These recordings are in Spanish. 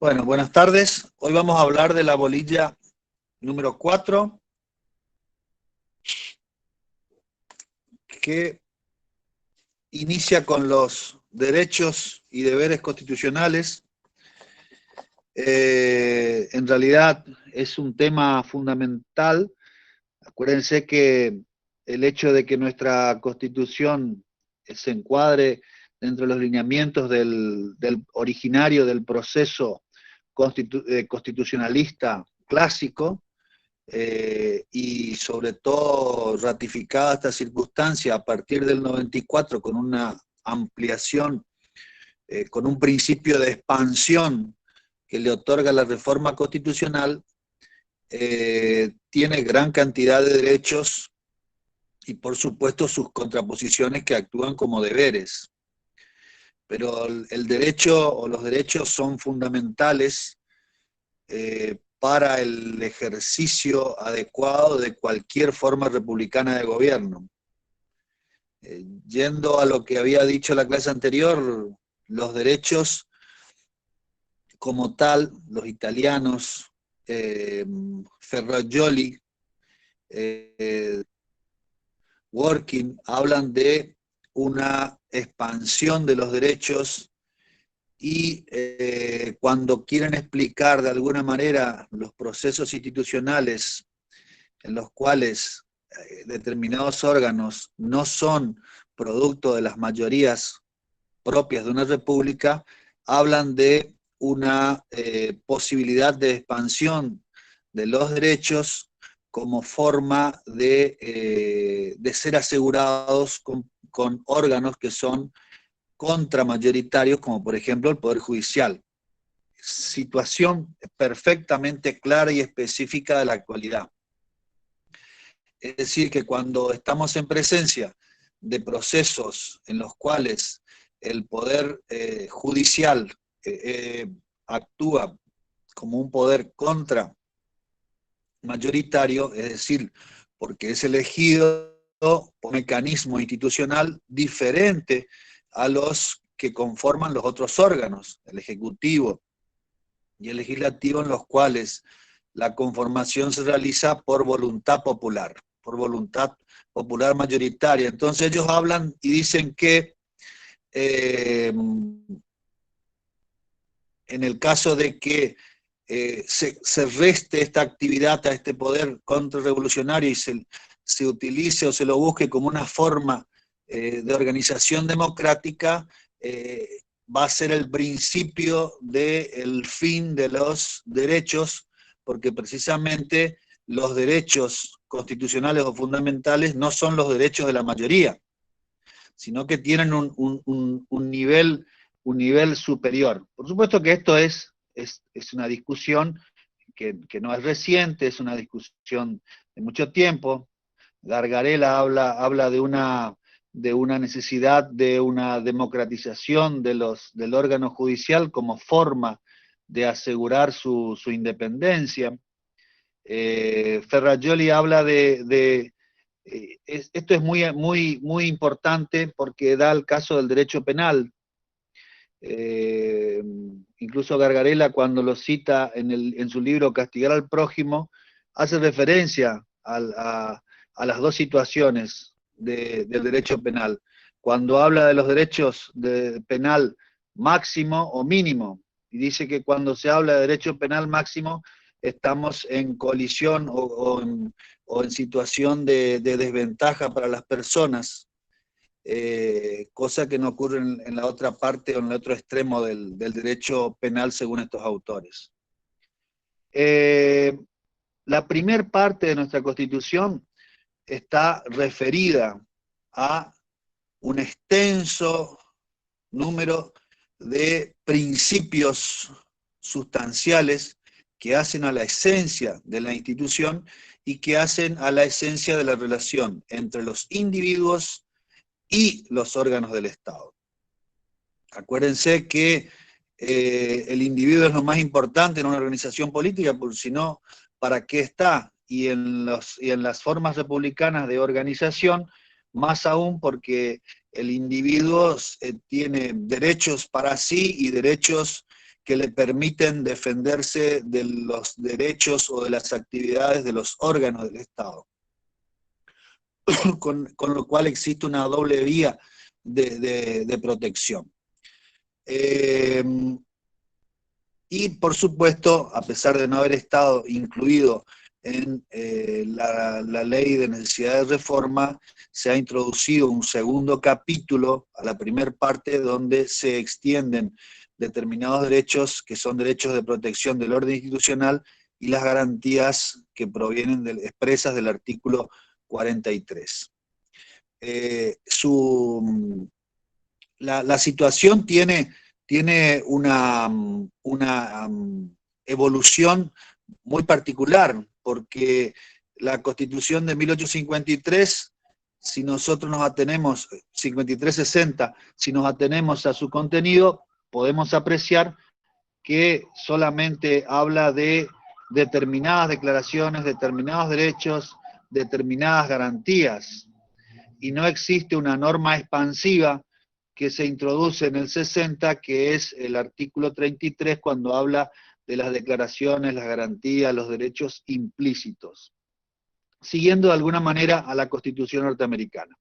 Bueno, buenas tardes. Hoy vamos a hablar de la bolilla número 4, que inicia con los derechos y deberes constitucionales. En realidad es un tema fundamental. Acuérdense que el hecho de que nuestra Constitución se encuadre dentro de los lineamientos del originario del proceso constitucionalista clásico, y sobre todo ratificada esta circunstancia a partir del 94 con una ampliación, con un principio de expansión que le otorga la reforma constitucional, tiene gran cantidad de derechos y por supuesto sus contraposiciones que actúan como deberes. Pero el derecho o los derechos son fundamentales para el ejercicio adecuado de cualquier forma republicana de gobierno. Yendo a lo que había dicho la clase anterior, los derechos como tal, los italianos, Ferrajoli, Working, hablan de una expansión de los derechos y cuando quieren explicar de alguna manera los procesos institucionales en los cuales determinados órganos no son producto de las mayorías propias de una república, hablan de una posibilidad de expansión de los derechos como forma de ser asegurados con órganos que son contramayoritarios, como por ejemplo el Poder Judicial. Situación perfectamente clara y específica de la actualidad. Es decir, que cuando estamos en presencia de procesos en los cuales el Poder Judicial actúa como un poder contramayoritario, es decir, porque es elegido por un mecanismo institucional diferente a los que conforman los otros órganos, el Ejecutivo y el Legislativo, en los cuales la conformación se realiza por voluntad popular mayoritaria. Entonces ellos hablan y dicen que en el caso de que se reste esta actividad a este poder contrarrevolucionario y se utilice o se lo busque como una forma de organización democrática, va a ser el principio del fin de los derechos, porque precisamente los derechos constitucionales o fundamentales no son los derechos de la mayoría, sino que tienen un nivel superior. Por supuesto que esto es una discusión que no es reciente, es una discusión de mucho tiempo. Gargarella habla de una necesidad de una democratización del órgano judicial como forma de asegurar su independencia. Ferrajoli habla esto es muy importante porque da el caso del derecho penal. Incluso Gargarella, cuando lo cita en su libro Castigar al prójimo, hace referencia a las dos situaciones del derecho penal. Cuando habla de los derechos de penal máximo o mínimo, y dice que cuando se habla de derecho penal máximo, estamos en colisión o en situación de desventaja para las personas, cosa que no ocurre en la otra parte o en el otro extremo del derecho penal según estos autores. La primer parte de nuestra Constitución está referida a un extenso número de principios sustanciales que hacen a la esencia de la institución y que hacen a la esencia de la relación entre los individuos y los órganos del Estado. Acuérdense que el individuo es lo más importante en una organización política, porque si no, ¿para qué está? Y en las formas republicanas de organización, más aún porque el individuo tiene derechos para sí y derechos que le permiten defenderse de los derechos o de las actividades de los órganos del Estado. Con lo cual existe una doble vía de protección. Y por supuesto, a pesar de no haber estado incluido en la ley de necesidad de reforma, se ha introducido un segundo capítulo a la primera parte donde se extienden determinados derechos que son derechos de protección del orden institucional y las garantías que provienen expresas del artículo 43. La situación tiene una evolución muy particular, porque la Constitución de 1853, si nosotros nos atenemos, 53-60, si nos atenemos a su contenido, podemos apreciar que solamente habla de determinadas declaraciones, determinados derechos, determinadas garantías, y no existe una norma expansiva que se introduce en el 60, que es el artículo 33, cuando habla de las declaraciones, las garantías, los derechos implícitos, siguiendo de alguna manera a la Constitución norteamericana.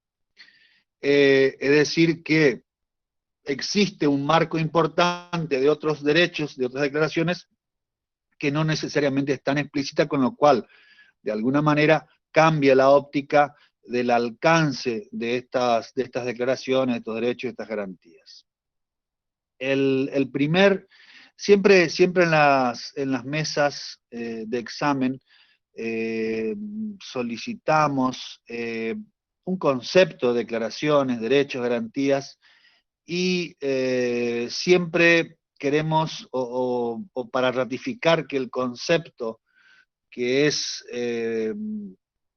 Es decir, que existe un marco importante de otros derechos, de otras declaraciones, que no necesariamente están explícitas, con lo cual, de alguna manera, cambia la óptica del alcance de estas declaraciones, de estos derechos y estas garantías. Siempre en las mesas de examen solicitamos un concepto de declaraciones, derechos, garantías, y siempre queremos, o para ratificar que el concepto que es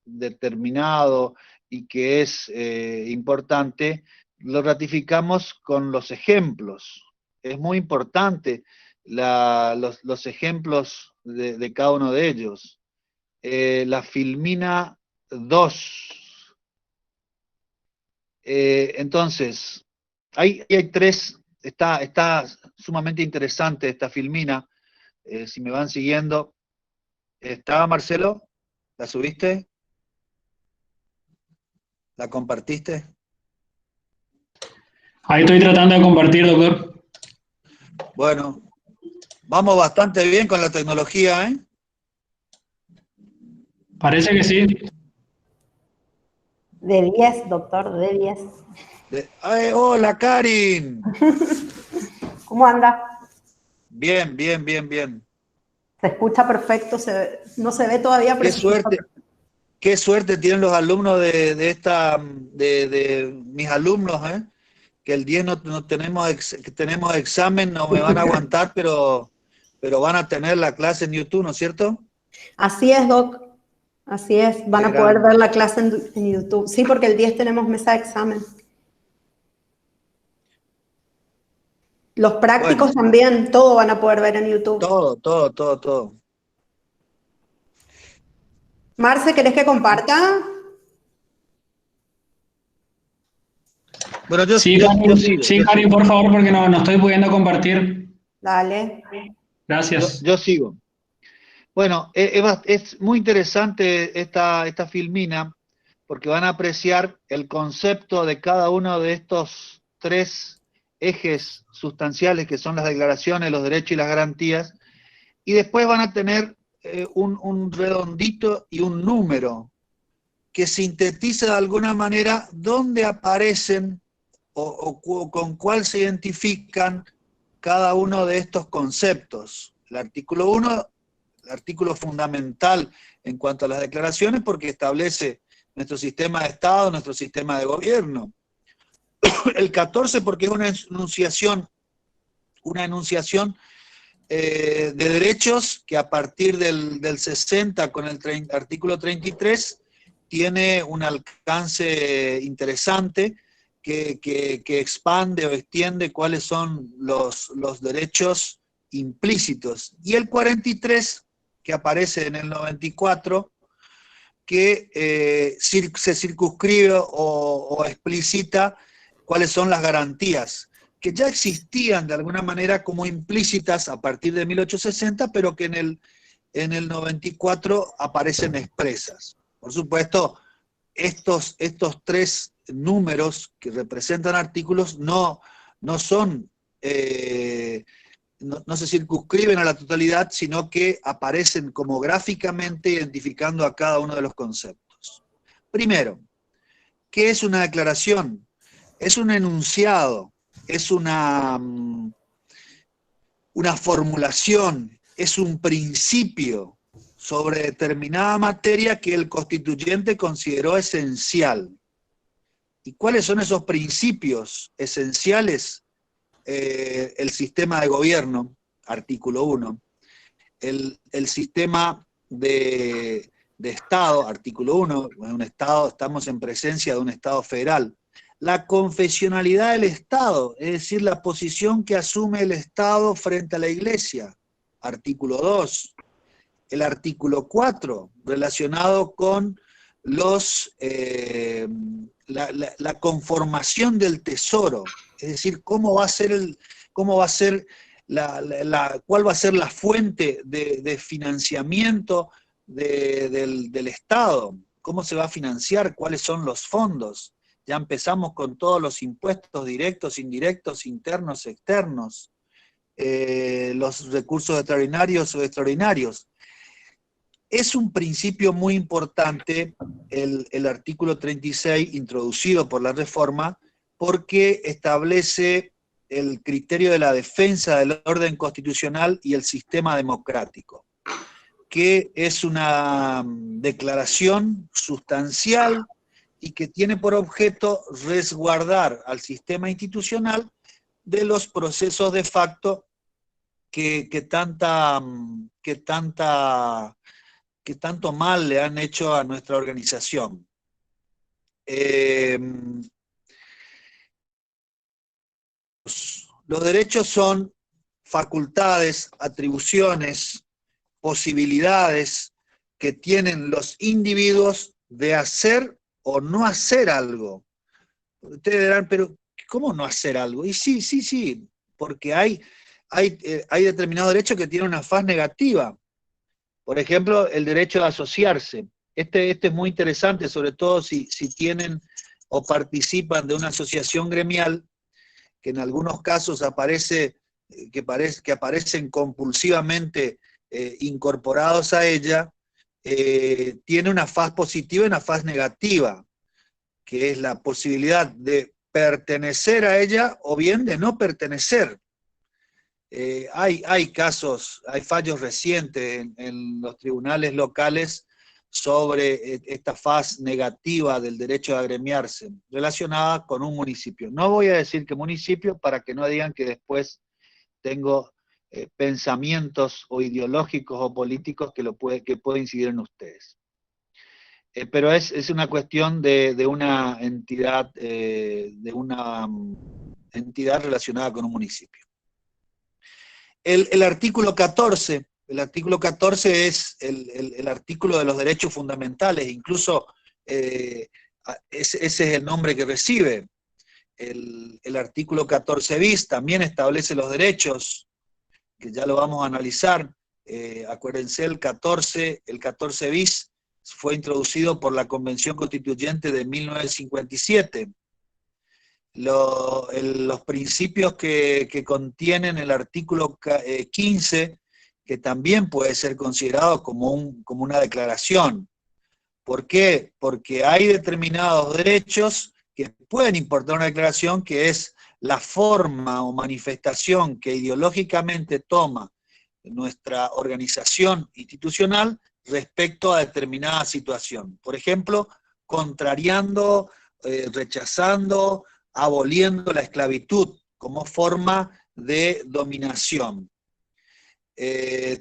determinado y que es importante, lo ratificamos con los ejemplos. Es muy importante los ejemplos de cada uno de ellos. La Filmina 2. Entonces, hay tres, está sumamente interesante esta Filmina, si me van siguiendo. ¿Está, Marcelo? ¿La subiste? ¿La compartiste? Ahí estoy tratando de compartir, doctor. Bueno, vamos bastante bien con la tecnología, ¿eh? Parece que sí. De 10, doctor, de 10. ¡Hola, Karin! ¿Cómo anda? Bien, bien, bien, bien. Se escucha perfecto, no se ve todavía, pero qué suerte tienen los alumnos de mis alumnos, ¿eh? Que el 10 no tenemos examen, no me van a aguantar, pero van a tener la clase en YouTube, ¿no es cierto? Así es, Doc. Así es, van a poder ver la clase en YouTube. Sí, porque el 10 tenemos mesa de examen. Los prácticos también, todo van a poder ver en YouTube. Todo. Marce, ¿querés que comparta? Bueno, sí, Karin, por favor, porque no estoy pudiendo compartir. Dale. Gracias. Yo sigo. Bueno, es muy interesante esta filmina, porque van a apreciar el concepto de cada uno de estos tres ejes sustanciales que son las declaraciones, los derechos y las garantías, y después van a tener un redondito y un número que sintetiza de alguna manera dónde aparecen o con cuál se identifican cada uno de estos conceptos. El artículo 1, el artículo fundamental en cuanto a las declaraciones, porque establece nuestro sistema de Estado, nuestro sistema de gobierno. El 14 porque es una enunciación de derechos que a partir del 60 con el artículo 33 tiene un alcance interesante que expande o extiende cuáles son los derechos implícitos. Y el 43, que aparece en el 94, que se circunscribe o explicita cuáles son las garantías, que ya existían de alguna manera como implícitas a partir de 1860, pero que en el 94 aparecen expresas. Por supuesto, estos tres números que representan artículos no son, no se circunscriben a la totalidad, sino que aparecen como gráficamente identificando a cada uno de los conceptos. Primero, ¿qué es una declaración? Es un enunciado, es una formulación, es un principio sobre determinada materia que el constituyente consideró esencial. ¿Y cuáles son esos principios esenciales? El sistema de gobierno, artículo 1, el sistema de Estado, artículo 1, un Estado, estamos en presencia de un Estado federal, la confesionalidad del Estado, es decir, la posición que asume el Estado frente a la Iglesia, artículo 2, el artículo 4, relacionado con la conformación del tesoro, es decir, cuál va a ser la fuente de financiamiento del Estado, cómo se va a financiar, cuáles son los fondos. Ya empezamos con todos los impuestos directos, indirectos, internos, externos, los recursos extraordinarios o extraordinarios. Es un principio muy importante el artículo 36 introducido por la reforma, porque establece el criterio de la defensa del orden constitucional y el sistema democrático, que es una declaración sustancial y que tiene por objeto resguardar al sistema institucional de los procesos de facto que tanto mal le han hecho a nuestra organización. Los derechos son facultades, atribuciones, posibilidades que tienen los individuos de hacer o no hacer algo. Ustedes dirán, pero ¿cómo no hacer algo? Y sí, porque hay determinados derechos que tienen una faz negativa. Por ejemplo, el derecho de asociarse. Este es muy interesante, sobre todo si tienen o participan de una asociación gremial, que en algunos casos que aparecen compulsivamente incorporados a ella, tiene una faz positiva y una faz negativa, que es la posibilidad de pertenecer a ella o bien de no pertenecer. Hay casos, hay fallos recientes en los tribunales locales sobre esta faz negativa del derecho a agremiarse, relacionada con un municipio. No voy a decir qué municipio para que no digan que después tengo pensamientos o ideológicos o políticos que puede incidir en ustedes. Pero es una cuestión de una entidad relacionada con un municipio. El artículo 14 es el artículo de los derechos fundamentales, incluso ese es el nombre que recibe. El artículo 14 bis también establece los derechos, que ya lo vamos a analizar. Acuérdense, el 14 bis fue introducido por la Convención Constituyente de 1957. Los principios que contienen el artículo 15, que también puede ser considerado como una declaración. ¿Por qué? Porque hay determinados derechos que pueden importar una declaración, que es la forma o manifestación que ideológicamente toma nuestra organización institucional respecto a determinada situación. Por ejemplo, contrariando, rechazando, aboliendo la esclavitud como forma de dominación.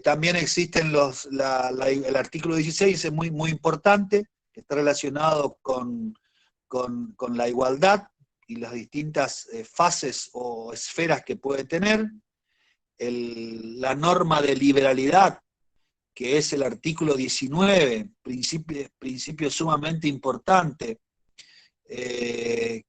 También existen el artículo 16, es muy importante, que está relacionado con la igualdad y las distintas fases o esferas que puede tener. La norma de liberalidad, que es el artículo 19, principio sumamente importante,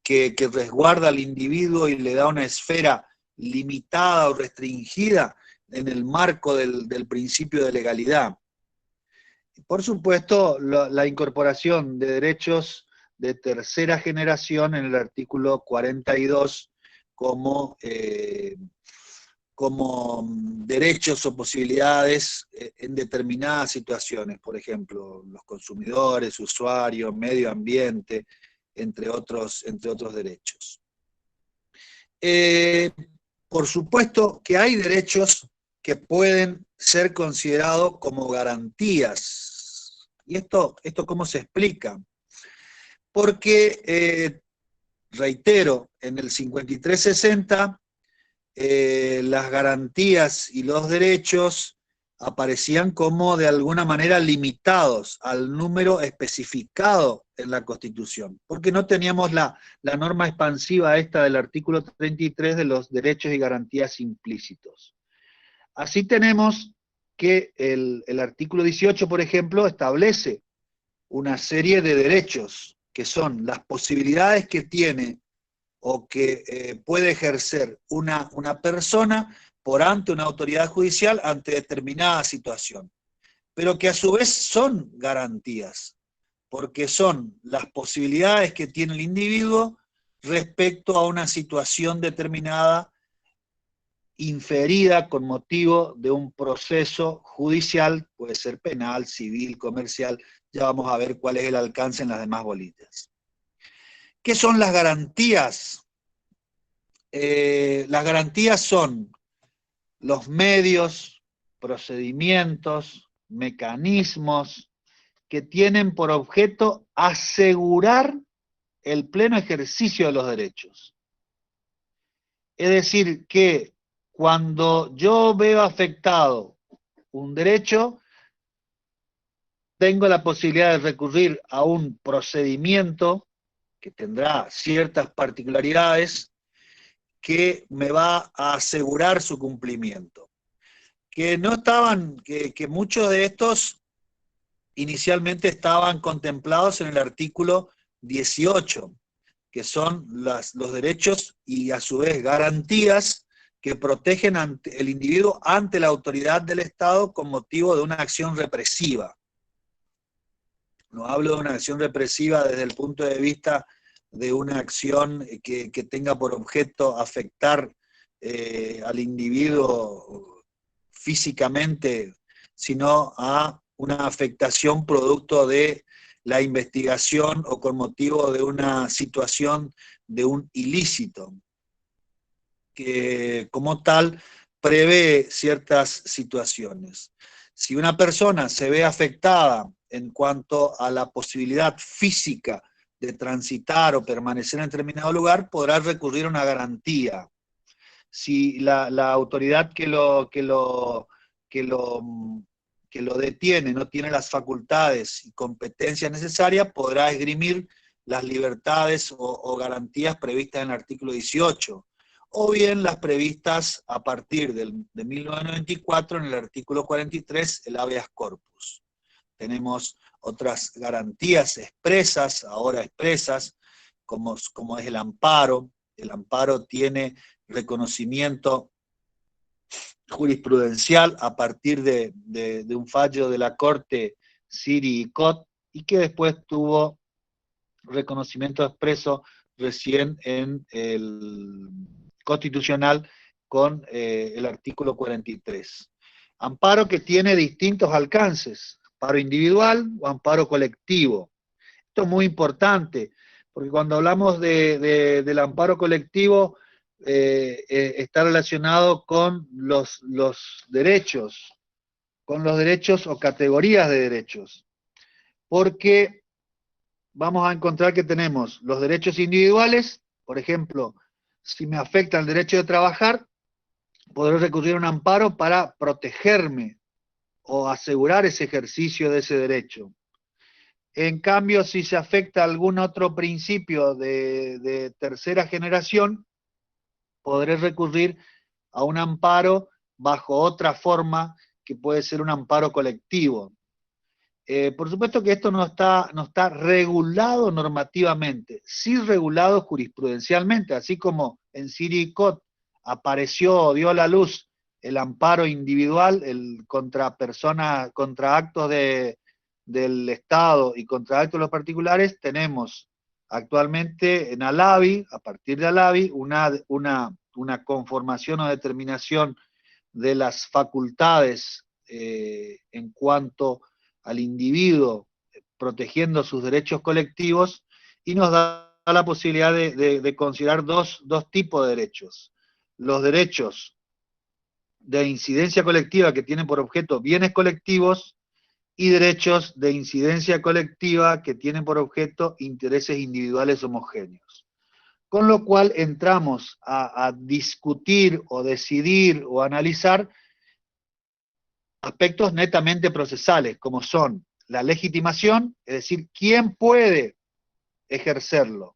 que resguarda al individuo y le da una esfera limitada o restringida en el marco del principio de legalidad. Por supuesto, la incorporación de derechos de tercera generación en el artículo 42 como derechos o posibilidades en determinadas situaciones, por ejemplo, los consumidores, usuarios, medio ambiente, entre otros derechos. Por supuesto que hay derechos que pueden ser considerados como garantías. ¿Y esto cómo se explica? Porque, reitero, en el 5360 las garantías y los derechos aparecían como de alguna manera limitados al número especificado en la Constitución, porque no teníamos la norma expansiva esta del artículo 33 de los derechos y garantías implícitos. Así tenemos que el artículo 18, por ejemplo, establece una serie de derechos, que son las posibilidades que tiene o que puede ejercer una persona por ante una autoridad judicial ante determinada situación, pero que a su vez son garantías, porque son las posibilidades que tiene el individuo respecto a una situación determinada inferida con motivo de un proceso judicial, puede ser penal, civil, comercial, ya vamos a ver cuál es el alcance en las demás bolitas. ¿Qué son las garantías? Las garantías son los medios, procedimientos, mecanismos que tienen por objeto asegurar el pleno ejercicio de los derechos. Es decir, que cuando yo veo afectado un derecho, tengo la posibilidad de recurrir a un procedimiento que tendrá ciertas particularidades que me va a asegurar su cumplimiento. Que no estaban, que muchos de estos inicialmente estaban contemplados en el artículo 18, que son los derechos y a su vez garantías que protegen el individuo ante la autoridad del Estado con motivo de una acción represiva. No hablo de una acción represiva desde el punto de vista de una acción que tenga por objeto afectar al individuo físicamente, sino a una afectación producto de la investigación o con motivo de una situación de un ilícito, que como tal prevé ciertas situaciones. Si una persona se ve afectada en cuanto a la posibilidad física de transitar o permanecer en determinado lugar, podrá recurrir a una garantía. Si la autoridad que lo detiene no tiene las facultades y competencias necesarias, podrá esgrimir las libertades o garantías previstas en el artículo 18, o bien las previstas a partir de 1994 en el artículo 43, el habeas corpus. Tenemos otras garantías expresas, ahora expresas, como es el amparo. El amparo tiene reconocimiento jurisprudencial a partir de un fallo de la Corte Siri y Cot, y que después tuvo reconocimiento expreso recién en el Constitucional con el artículo 43. Amparo que tiene distintos alcances, amparo individual o amparo colectivo. Esto es muy importante, porque cuando hablamos del amparo colectivo, está relacionado con los derechos o categorías de derechos, porque vamos a encontrar que tenemos los derechos individuales. Por ejemplo, si me afecta el derecho de trabajar, podré recurrir a un amparo para protegerme o asegurar ese ejercicio de ese derecho. En cambio, si se afecta algún otro principio de tercera generación, podré recurrir a un amparo bajo otra forma que puede ser un amparo colectivo. Por supuesto que esto no está regulado normativamente, sí regulado jurisprudencialmente, así como en Siricot apareció, dio a la luz el amparo individual contra personas, contra actos del Estado y contra actos de los particulares. Tenemos actualmente en Alavi, a partir de Alavi, una conformación o determinación de las facultades en cuanto al individuo protegiendo sus derechos colectivos, y nos da la posibilidad de considerar dos tipos de derechos. Los derechos de incidencia colectiva que tienen por objeto bienes colectivos, y derechos de incidencia colectiva que tienen por objeto intereses individuales homogéneos. Con lo cual entramos a discutir o decidir o analizar aspectos netamente procesales, como son la legitimación, es decir, ¿quién puede ejercerlo?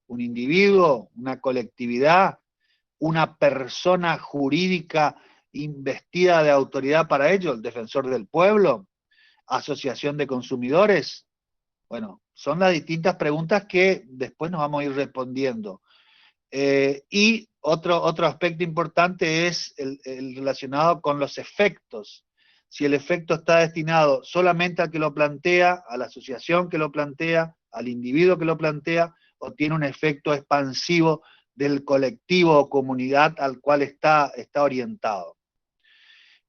¿Un individuo, una colectividad, una persona jurídica investida de autoridad para ello, el defensor del pueblo, asociación de consumidores? Bueno, son las distintas preguntas que después nos vamos a ir respondiendo. Y otro aspecto importante es el relacionado con los efectos. Si el efecto está destinado solamente al que lo plantea, a la asociación que lo plantea, al individuo que lo plantea, o tiene un efecto expansivo del colectivo o comunidad al cual está orientado.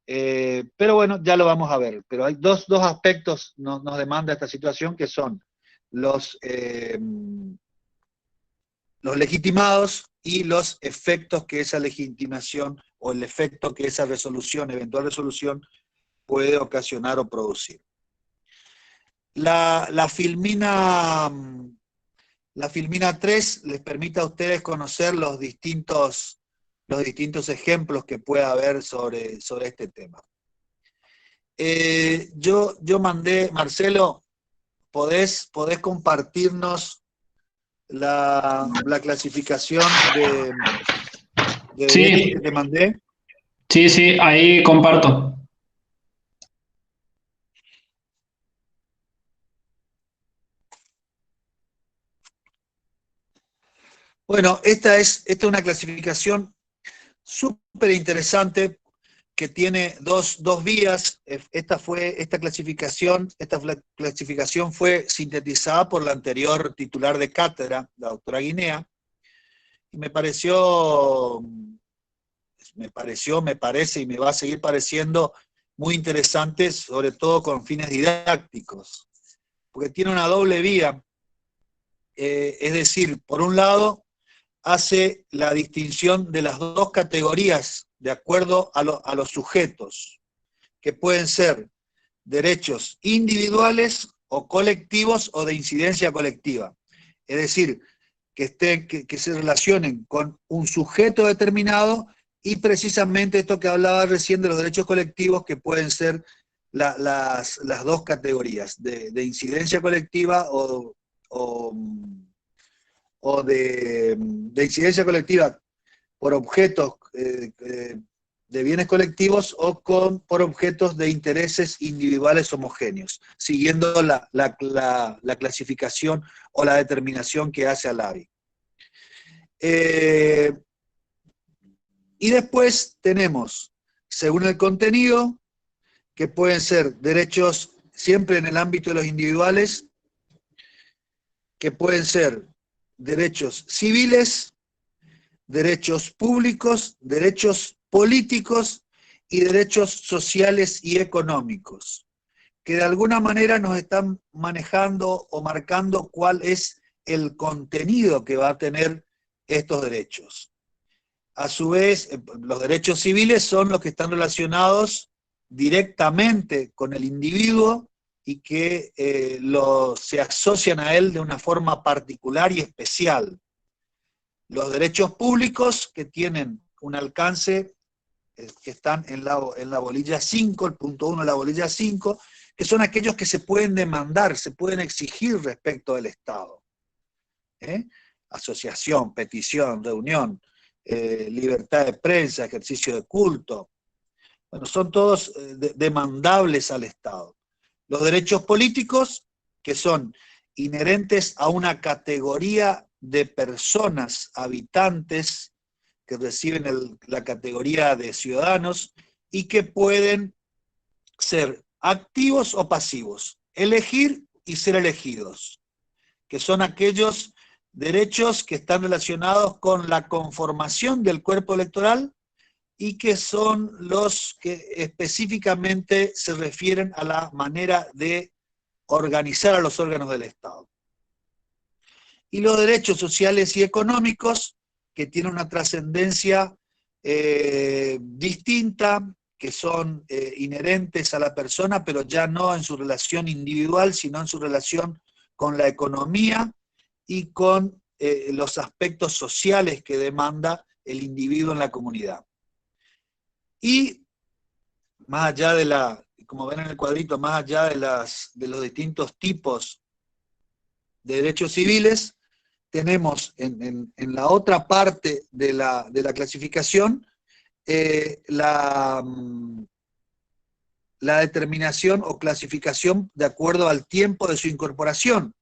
Pero bueno, ya lo vamos a ver. Pero hay dos aspectos nos demanda esta situación, que son los legitimados y los efectos que esa legitimación o el efecto que esa resolución, eventual resolución, puede ocasionar o producir. La Filmina 3 les permite a ustedes conocer los distintos ejemplos que pueda haber sobre este tema. Yo mandé, Marcelo, ¿podés compartirnos la clasificación de Sí, que te mandé? sí, ahí comparto. Bueno, esta es una clasificación súper interesante que tiene dos vías. Esta clasificación fue sintetizada por la anterior titular de cátedra, la doctora Guinea, y me parece y me va a seguir pareciendo muy interesante, sobre todo con fines didácticos, porque tiene una doble vía. Es decir, por un lado, hace la distinción de las dos categorías de acuerdo a los sujetos, que pueden ser derechos individuales o colectivos o de incidencia colectiva. Es decir, que se relacionen con un sujeto determinado, y precisamente esto que hablaba recién de los derechos colectivos, que pueden ser las dos categorías, de incidencia colectiva o de incidencia colectiva por objetos de bienes colectivos o por objetos de intereses individuales homogéneos, siguiendo la clasificación o la determinación que hace Alavi. Y después tenemos, según el contenido, que pueden ser derechos siempre en el ámbito de los individuales, que pueden ser derechos civiles, derechos públicos, derechos políticos y derechos sociales y económicos, que de alguna manera nos están manejando o marcando cuál es el contenido que va a tener estos derechos. A su vez, los derechos civiles son los que están relacionados directamente con el individuo y que se asocian a él de una forma particular y especial. Los derechos públicos, que tienen un alcance, que están en la bolilla 5, el punto 1 de la bolilla 5, que son aquellos que se pueden demandar, se pueden exigir respecto del Estado. Asociación, petición, reunión, libertad de prensa, ejercicio de culto. Bueno, son todos demandables al Estado. Los derechos políticos, que son inherentes a una categoría de personas, habitantes, que reciben la categoría de ciudadanos y que pueden ser activos o pasivos, elegir y ser elegidos, que son aquellos derechos que están relacionados con la conformación del cuerpo electoral y que son los que específicamente se refieren a la manera de organizar a los órganos del Estado. Y los derechos sociales y económicos, que tienen una trascendencia distinta, que son inherentes a la persona, pero ya no en su relación individual, sino en su relación con la economía y con los aspectos sociales que demanda el individuo en la comunidad. Y más allá de como ven en el cuadrito, más allá de los distintos tipos de derechos civiles, tenemos en la otra parte de la clasificación la determinación o clasificación de acuerdo al tiempo de su incorporación.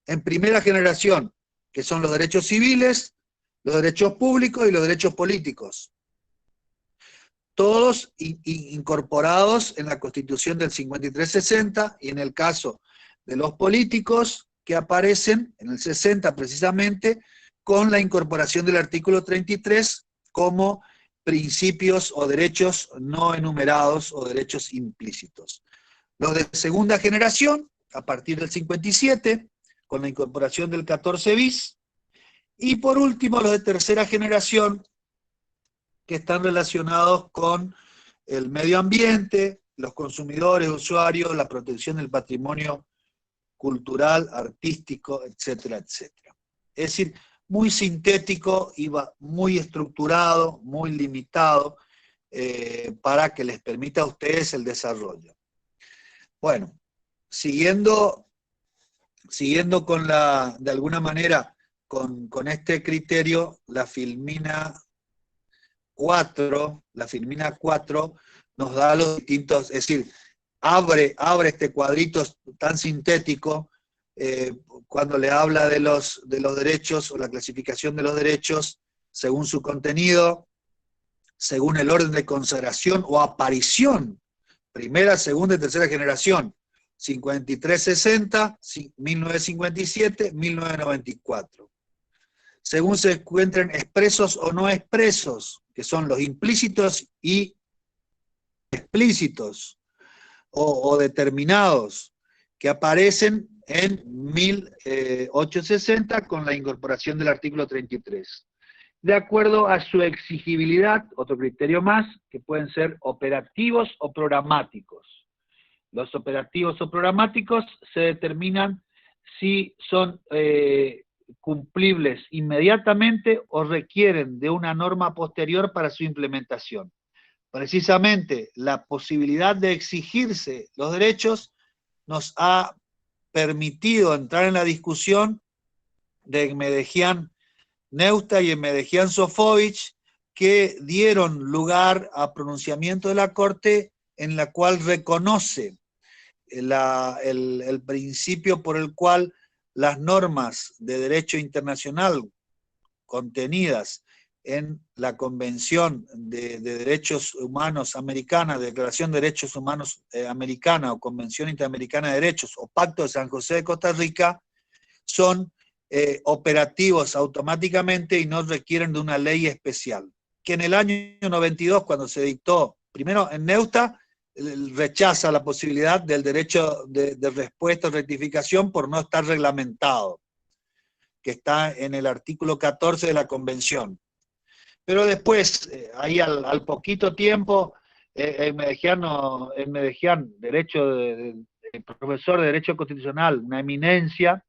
En primera generación, que son los derechos civiles, los derechos públicos y los derechos políticos. Todos incorporados en la Constitución del 53-60, y en el caso de los políticos, que aparecen en el 60 precisamente, con la incorporación del artículo 33 como principios o derechos no enumerados o derechos implícitos. Los de segunda generación, a partir del 57, con la incorporación del 14 bis, y por último los de tercera generación, que están relacionados con el medio ambiente, los consumidores, usuarios, la protección del patrimonio cultural, artístico, etcétera, etcétera. Es decir, muy sintético, muy estructurado, muy limitado, para que les permita a ustedes el desarrollo. Bueno, siguiendo con de alguna manera, con este criterio, la Filmina 4 nos da los distintos, es decir, abre este cuadrito tan sintético cuando le habla de los derechos o la clasificación de los derechos según su contenido, según el orden de consagración o aparición, primera, segunda y tercera generación, 53-60, 1957, 1994. Según se encuentren expresos o no expresos, que son los implícitos y explícitos, o determinados, que aparecen en 1860 con la incorporación del artículo 33. De acuerdo a su exigibilidad, otro criterio más, que pueden ser operativos o programáticos. Los operativos o programáticos se determinan si son cumplibles inmediatamente o requieren de una norma posterior para su implementación. Precisamente la posibilidad de exigirse los derechos nos ha permitido entrar en la discusión de Medejian Neusta y Medejian Sofovich, que dieron lugar a pronunciamiento de la Corte en la cual reconoce el principio por el cual las normas de derecho internacional contenidas en la Convención de Derechos Humanos Americana, Declaración de Derechos Humanos Americana, o Convención Interamericana de Derechos, o Pacto de San José de Costa Rica, son operativos automáticamente y no requieren de una ley especial. Que en el año 92, cuando se dictó, primero en Neusta, rechaza la posibilidad del derecho de respuesta o rectificación por no estar reglamentado, que está en el artículo 14 de la Convención. Pero después, ahí al poquito tiempo, en Medejian, profesor de Derecho Constitucional, una eminencia,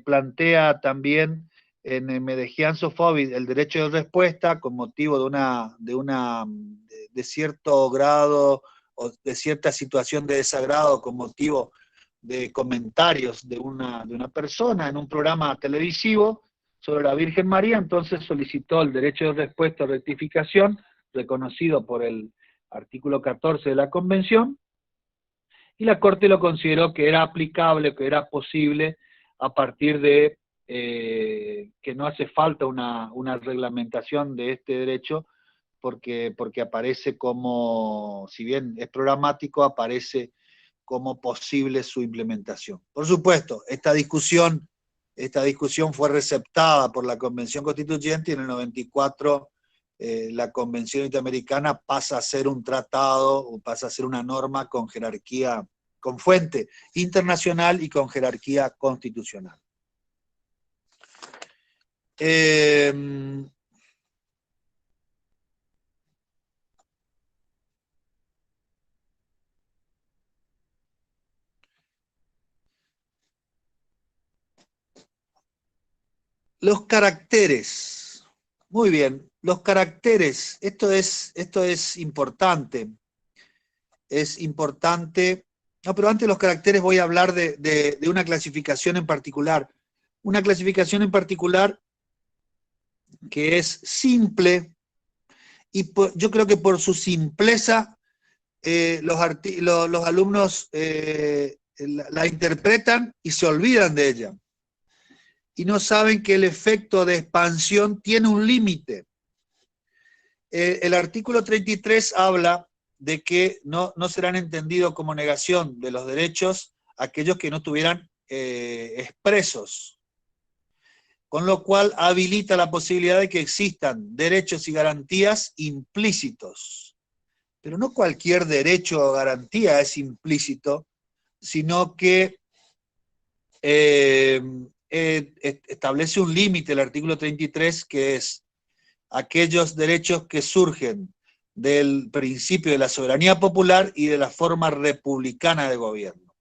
plantea también en Medejian Sofovich el derecho de respuesta con motivo de cierto grado o de cierta situación de desagrado con motivo de comentarios de una persona en un programa televisivo sobre la Virgen María. Entonces solicitó el derecho de respuesta o rectificación, reconocido por el artículo 14 de la Convención, y la Corte lo consideró que era aplicable, que era posible, a partir de que no hace falta una reglamentación de este derecho, porque aparece como, si bien es programático, aparece como posible su implementación. Por supuesto, esta discusión fue receptada por la Convención Constituyente, y en el 94 la Convención Interamericana pasa a ser un tratado, o pasa a ser una norma con jerarquía, con fuente internacional y con jerarquía constitucional. Los caracteres. Muy bien, los caracteres. Esto es importante. Es importante. No, pero antes de los caracteres voy a hablar de una clasificación en particular. Una clasificación en particular que es simple, y yo creo que por su simpleza los alumnos la interpretan y se olvidan de ella. Y no saben que el efecto de expansión tiene un límite. El artículo 33 habla de que no serán entendidos como negación de los derechos aquellos que no estuvieran expresos, con lo cual habilita la posibilidad de que existan derechos y garantías implícitos. Pero no cualquier derecho o garantía es implícito, sino que establece un límite el artículo 33, que es aquellos derechos que surgen del principio de la soberanía popular y de la forma republicana de gobierno.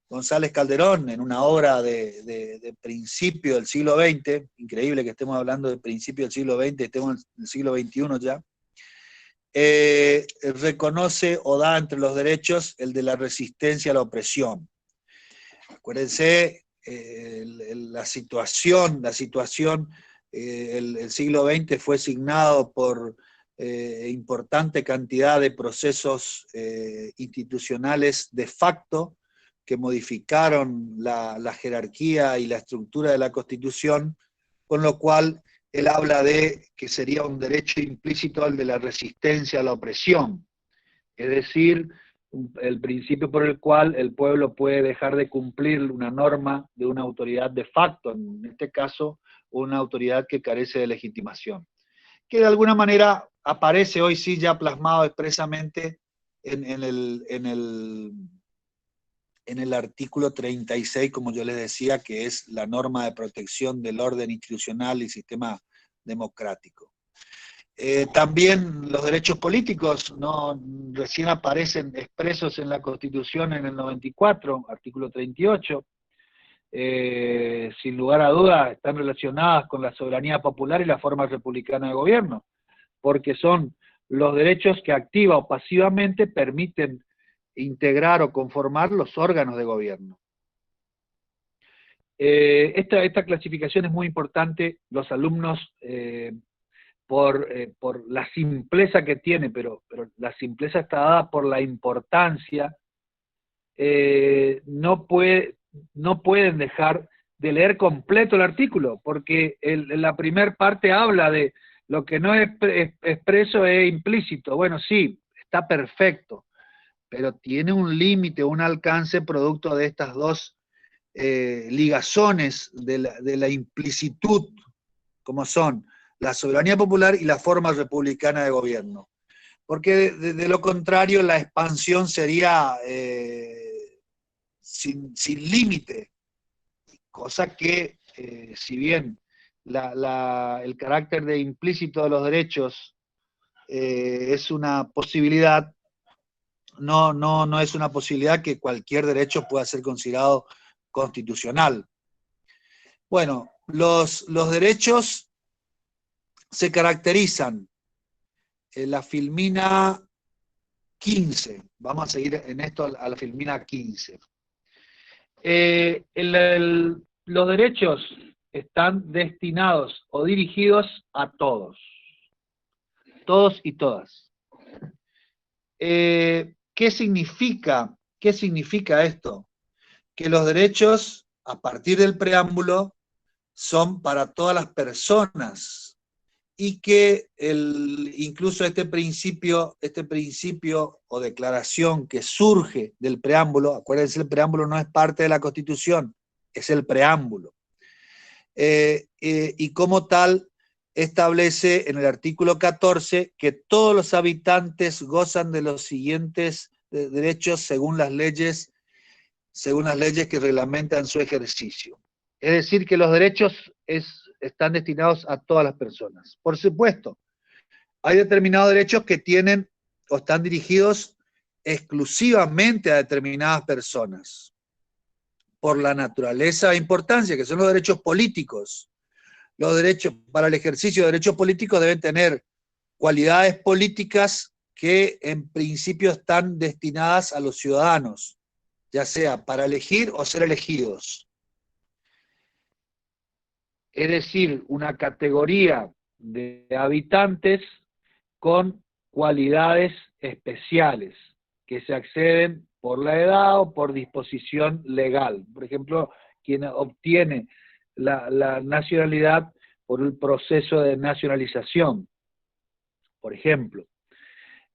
González Calderón, en una obra de principio del siglo XX, increíble que estemos hablando de principio del siglo XX, estemos en el siglo XXI ya, reconoce o da entre los derechos el de la resistencia a la opresión. Acuérdense, la situación, el siglo XX fue signado por importante cantidad de procesos institucionales de facto que modificaron la jerarquía y la estructura de la Constitución, con lo cual él habla de que sería un derecho implícito al de la resistencia a la opresión, es decir, el principio por el cual el pueblo puede dejar de cumplir una norma de una autoridad de facto, en este caso una autoridad que carece de legitimación, que de alguna manera aparece hoy sí ya plasmado expresamente en el artículo 36, como yo les decía, que es la norma de protección del orden institucional y sistema democrático. También los derechos políticos recién aparecen expresos en la Constitución en el 94, artículo 38. Sin lugar a dudas están relacionadas con la soberanía popular y la forma republicana de gobierno, porque son los derechos que activa o pasivamente permiten integrar o conformar los órganos de gobierno. Esta clasificación es muy importante. Los alumnos, por la simpleza que tiene, pero la simpleza está dada por la importancia, no pueden dejar de leer completo el artículo, porque la primera parte habla de lo que no es expreso es implícito. Bueno, sí, está perfecto, pero tiene un límite, un alcance producto de estas dos ligazones de la implicitud, como son la soberanía popular y la forma republicana de gobierno. Porque de lo contrario la expansión sería sin límite, cosa que si bien el carácter de implícito de los derechos es una posibilidad, no es una posibilidad que cualquier derecho pueda ser considerado constitucional. Bueno, los derechos se caracterizan en la Filmina 15. Vamos a seguir en esto a la Filmina 15. Los derechos están destinados o dirigidos a todos y todas. ¿Qué significa ¿Qué significa esto? Que los derechos, a partir del preámbulo, son para todas las personas, y que incluso este principio o declaración que surge del preámbulo, acuérdense, el preámbulo no es parte de la Constitución, es el preámbulo, y como tal establece en el artículo 14 que todos los habitantes gozan de los siguientes derechos según las leyes que reglamentan su ejercicio. Es decir, que los derechos están destinados a todas las personas. Por supuesto, hay determinados derechos que tienen o están dirigidos exclusivamente a determinadas personas, por la naturaleza e importancia, que son los derechos políticos. Los derechos, para el ejercicio de derechos políticos deben tener cualidades políticas que en principio están destinadas a los ciudadanos, ya sea para elegir o ser elegidos. Es decir, una categoría de habitantes con cualidades especiales que se acceden por la edad o por disposición legal. Por ejemplo, quien obtiene la nacionalidad por el proceso de nacionalización, por ejemplo.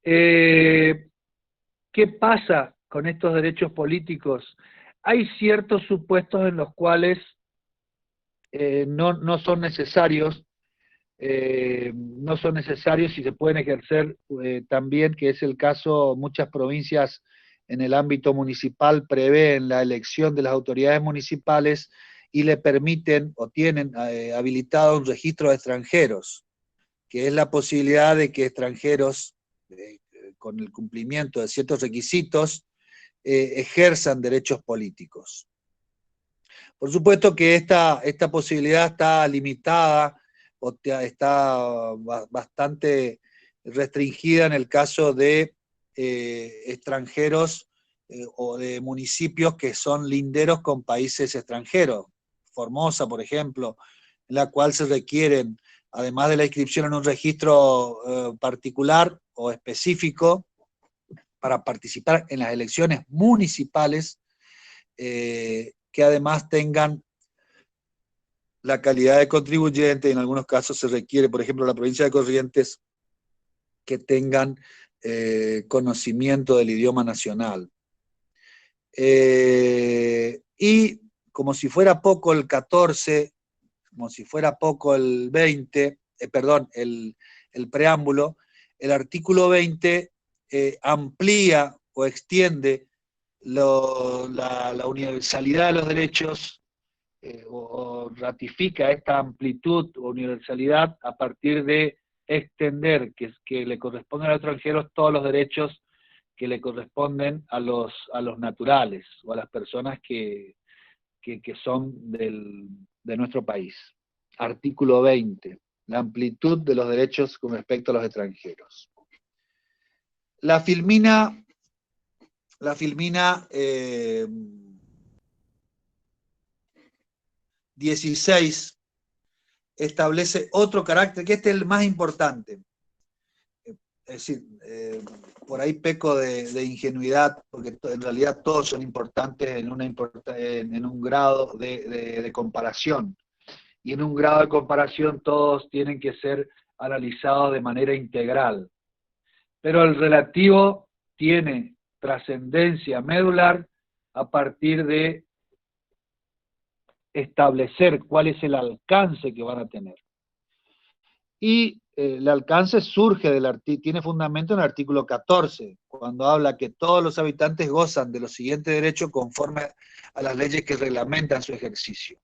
¿Qué pasa con estos derechos políticos? Hay ciertos supuestos en los cuales no son necesarios, y se pueden ejercer también, que es el caso, muchas provincias en el ámbito municipal prevén la elección de las autoridades municipales y le permiten o tienen habilitado un registro de extranjeros, que es la posibilidad de que extranjeros, con el cumplimiento de ciertos requisitos, ejerzan derechos políticos. Por supuesto que esta posibilidad está limitada o está bastante restringida en el caso de extranjeros o de municipios que son linderos con países extranjeros. Formosa, por ejemplo, en la cual se requieren, además de la inscripción en un registro particular o específico, para participar en las elecciones municipales, que además tengan la calidad de contribuyente. En algunos casos se requiere, por ejemplo, en la provincia de Corrientes, que tengan conocimiento del idioma nacional. Y como si fuera poco el 14, como si fuera poco el 20, el preámbulo, el artículo 20 amplía o extiende la universalidad de los derechos, o ratifica esta amplitud o universalidad a partir de extender que le corresponden a los extranjeros todos los derechos que le corresponden a los naturales o a las personas que son de nuestro país. Artículo 20, la amplitud de los derechos con respecto a los extranjeros. La Filmina 16 establece otro carácter, que este es el más importante. Es decir, por ahí peco de ingenuidad, porque en realidad todos son importantes en un grado de comparación. Y en un grado de comparación todos tienen que ser analizados de manera integral. Pero el relativo tiene trascendencia medular a partir de establecer cuál es el alcance que van a tener. Y el alcance surge tiene fundamento en el artículo 14, cuando habla que todos los habitantes gozan de los siguientes derechos conforme a las leyes que reglamentan su ejercicio.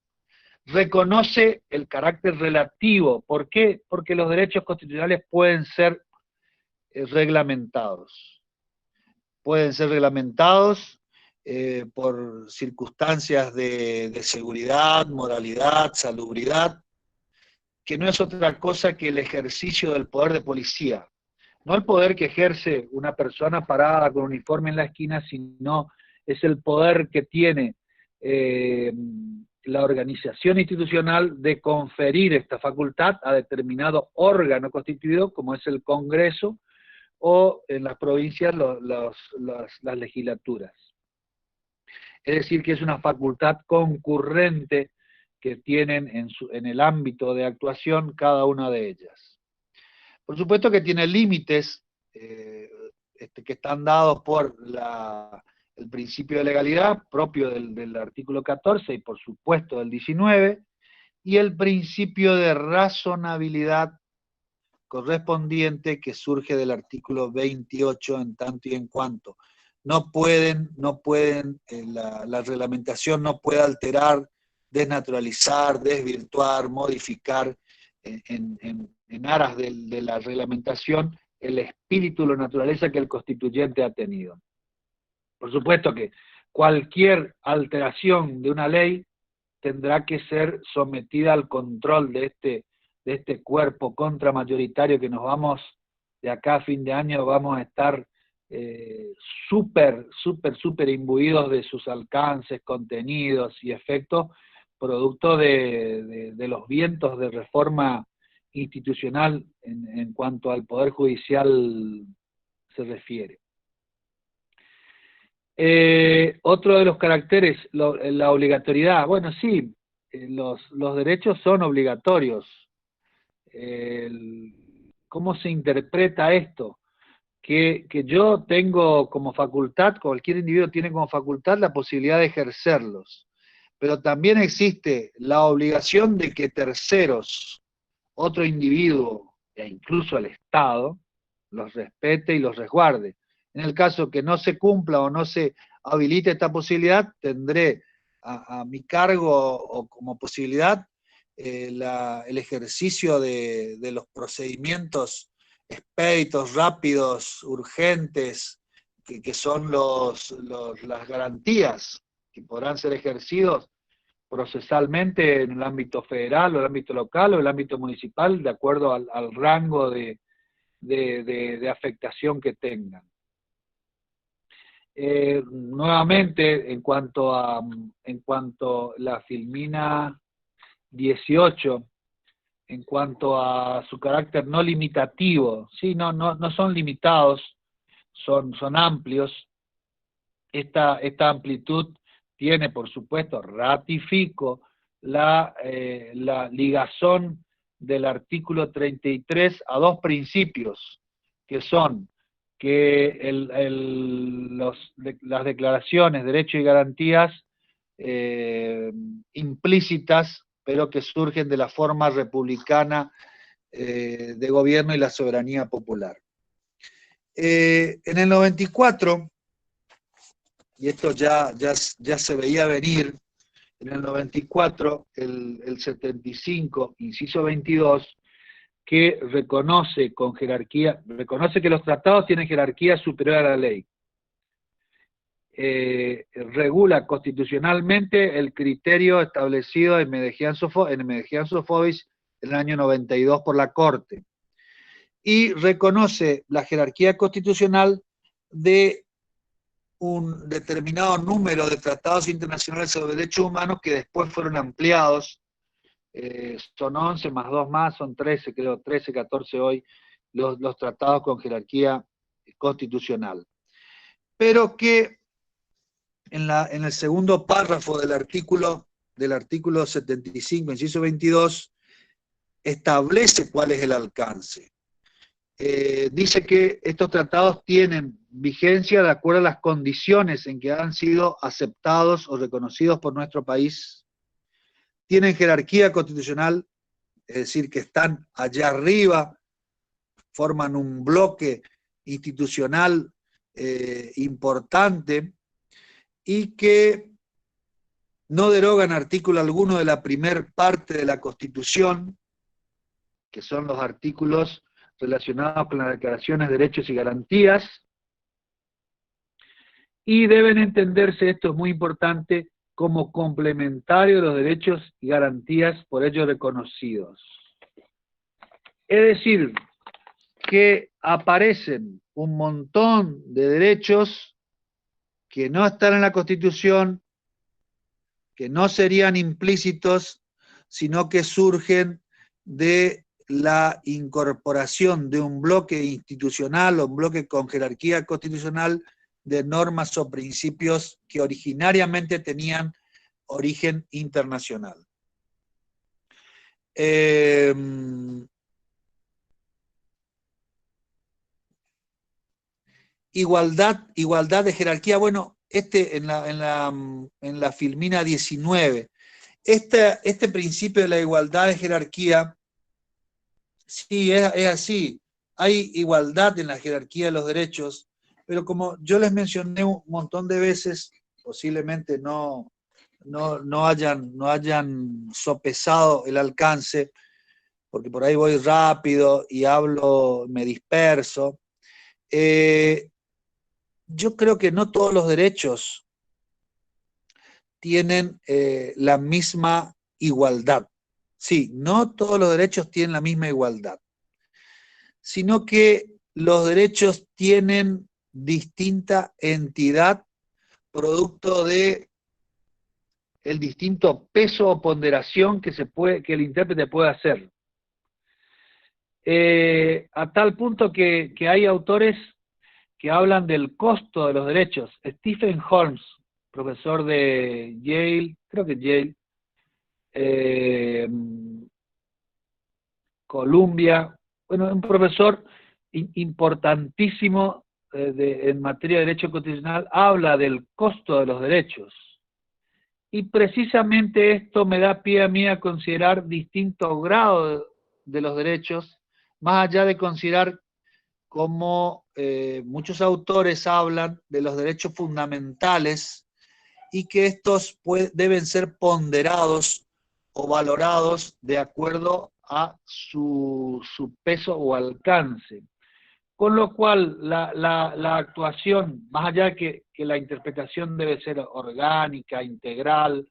Reconoce el carácter relativo. ¿Por qué? Porque los derechos constitucionales pueden ser reglamentados. Pueden ser reglamentados por circunstancias de seguridad, moralidad, salubridad, que no es otra cosa que el ejercicio del poder de policía. No el poder que ejerce una persona parada con uniforme en la esquina, sino es el poder que tiene la organización institucional de conferir esta facultad a determinado órgano constituido, como es el Congreso, o en las provincias las legislaturas. es decir, que es una facultad concurrente que tienen en el ámbito de actuación cada una de ellas. Por supuesto que tiene límites que están dados por el principio de legalidad propio del artículo 14 y por supuesto del 19, y el principio de razonabilidad correspondiente que surge del artículo 28 en tanto y en cuanto la reglamentación no puede alterar, desnaturalizar, desvirtuar, modificar en aras de la reglamentación el espíritu, la naturaleza que el constituyente ha tenido. Por supuesto que cualquier alteración de una ley tendrá que ser sometida al control de este cuerpo contramayoritario que nos vamos, de acá a fin de año, vamos a estar súper imbuidos de sus alcances, contenidos y efectos, producto de los vientos de reforma institucional en cuanto al Poder Judicial se refiere. Otro de los caracteres, la obligatoriedad. Bueno, sí, los derechos son obligatorios. ¿Cómo se interpreta esto? Que yo tengo como facultad, cualquier individuo tiene como facultad la posibilidad de ejercerlos, pero también existe la obligación de que terceros, otro individuo e incluso el Estado, los respete y los resguarde. En el caso que no se cumpla o no se habilite esta posibilidad, tendré a mi cargo o como posibilidad el ejercicio de los procedimientos expeditos, rápidos, urgentes, que son las garantías que podrán ser ejercidos procesalmente en el ámbito federal o el ámbito local o el ámbito municipal, de acuerdo al rango de afectación que tengan. Nuevamente, en cuanto a la Filmina 18, en cuanto a su carácter no limitativo, sí, no son limitados, son amplios. Esta amplitud tiene, por supuesto, ratifico la ligazón del artículo 33 a dos principios, que son que las declaraciones, derechos y garantías implícitas, pero que surgen de la forma republicana de gobierno y la soberanía popular. En el 94, y esto ya se veía venir, en el 94, el 75, inciso 22, que reconoce que los tratados tienen jerarquía superior a la ley. Regula constitucionalmente el criterio establecido en Medegian Sofovich en el año 92 por la Corte, y reconoce la jerarquía constitucional de un determinado número de tratados internacionales sobre derechos humanos que después fueron ampliados. Son 11 más 2 más, son 13, creo, 13, 14 hoy, los tratados con jerarquía constitucional. Pero que en el segundo párrafo del artículo 75, inciso 22, establece cuál es el alcance. Dice que estos tratados tienen vigencia de acuerdo a las condiciones en que han sido aceptados o reconocidos por nuestro país, tienen jerarquía constitucional, es decir, que están allá arriba, forman un bloque institucional importante, y que no derogan artículo alguno de la primer parte de la Constitución, que son los artículos relacionados con las declaraciones de derechos y garantías, y deben entenderse, esto es muy importante, como complementario de los derechos y garantías por ellos reconocidos. Es decir, que aparecen un montón de derechos que no están en la Constitución, que no serían implícitos, sino que surgen de la incorporación de un bloque institucional o un bloque con jerarquía constitucional de normas o principios que originariamente tenían origen internacional. Igualdad de jerarquía. Bueno, en la Filmina 19, este principio de la igualdad de jerarquía, sí, es así. Hay igualdad en la jerarquía de los derechos, pero como yo les mencioné un montón de veces, posiblemente no hayan sopesado el alcance, porque por ahí voy rápido y hablo, me disperso. Yo creo que no todos los derechos tienen la misma igualdad. Sí, no todos los derechos tienen la misma igualdad, sino que los derechos tienen distinta entidad producto de el distinto peso o ponderación que el intérprete puede hacer. A tal punto que hay autores que hablan del costo de los derechos. Stephen Holmes, profesor de Yale, creo que Yale, Columbia, bueno, un profesor importantísimo en materia de derecho constitucional, habla del costo de los derechos. Y precisamente esto me da pie a mí a considerar distintos grados de los derechos, más allá de considerar como muchos autores hablan de los derechos fundamentales y que estos deben ser ponderados o valorados de acuerdo a su peso o alcance. Con lo cual, la actuación, más allá de que la interpretación debe ser orgánica, integral,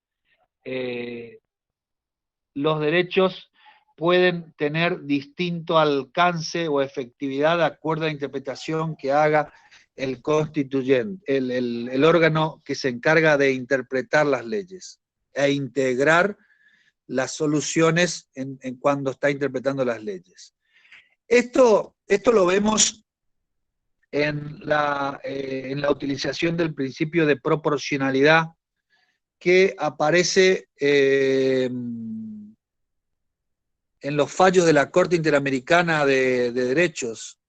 los derechos pueden tener distinto alcance o efectividad de acuerdo a la interpretación que haga el constituyente, el órgano que se encarga de interpretar las leyes e integrar las soluciones en cuando está interpretando las leyes. Esto lo vemos en la utilización del principio de proporcionalidad que aparece en los fallos de la Corte Interamericana de Derechos,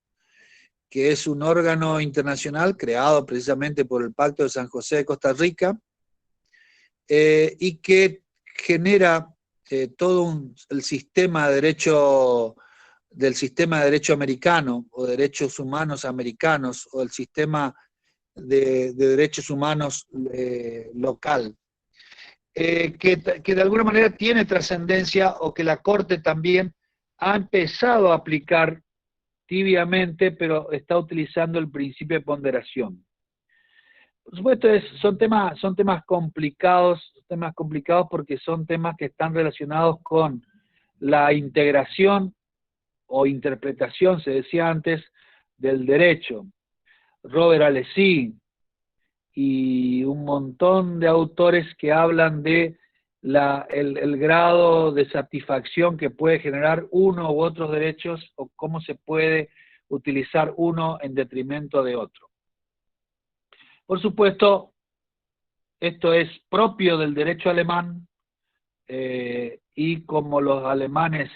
que es un órgano internacional creado precisamente por el Pacto de San José de Costa Rica, y que genera todo el sistema de derecho del sistema de derecho americano o derechos humanos americanos o el sistema de derechos humanos local, que de alguna manera tiene trascendencia o que la Corte también ha empezado a aplicar tibiamente, pero está utilizando el principio de ponderación. Por supuesto, son temas complicados porque son temas que están relacionados con la integración o interpretación, se decía antes, del derecho. Robert Alesi y un montón de autores que hablan de el grado de satisfacción que puede generar uno u otros derechos o cómo se puede utilizar uno en detrimento de otro. Por supuesto, esto es propio del derecho alemán, y como los alemanes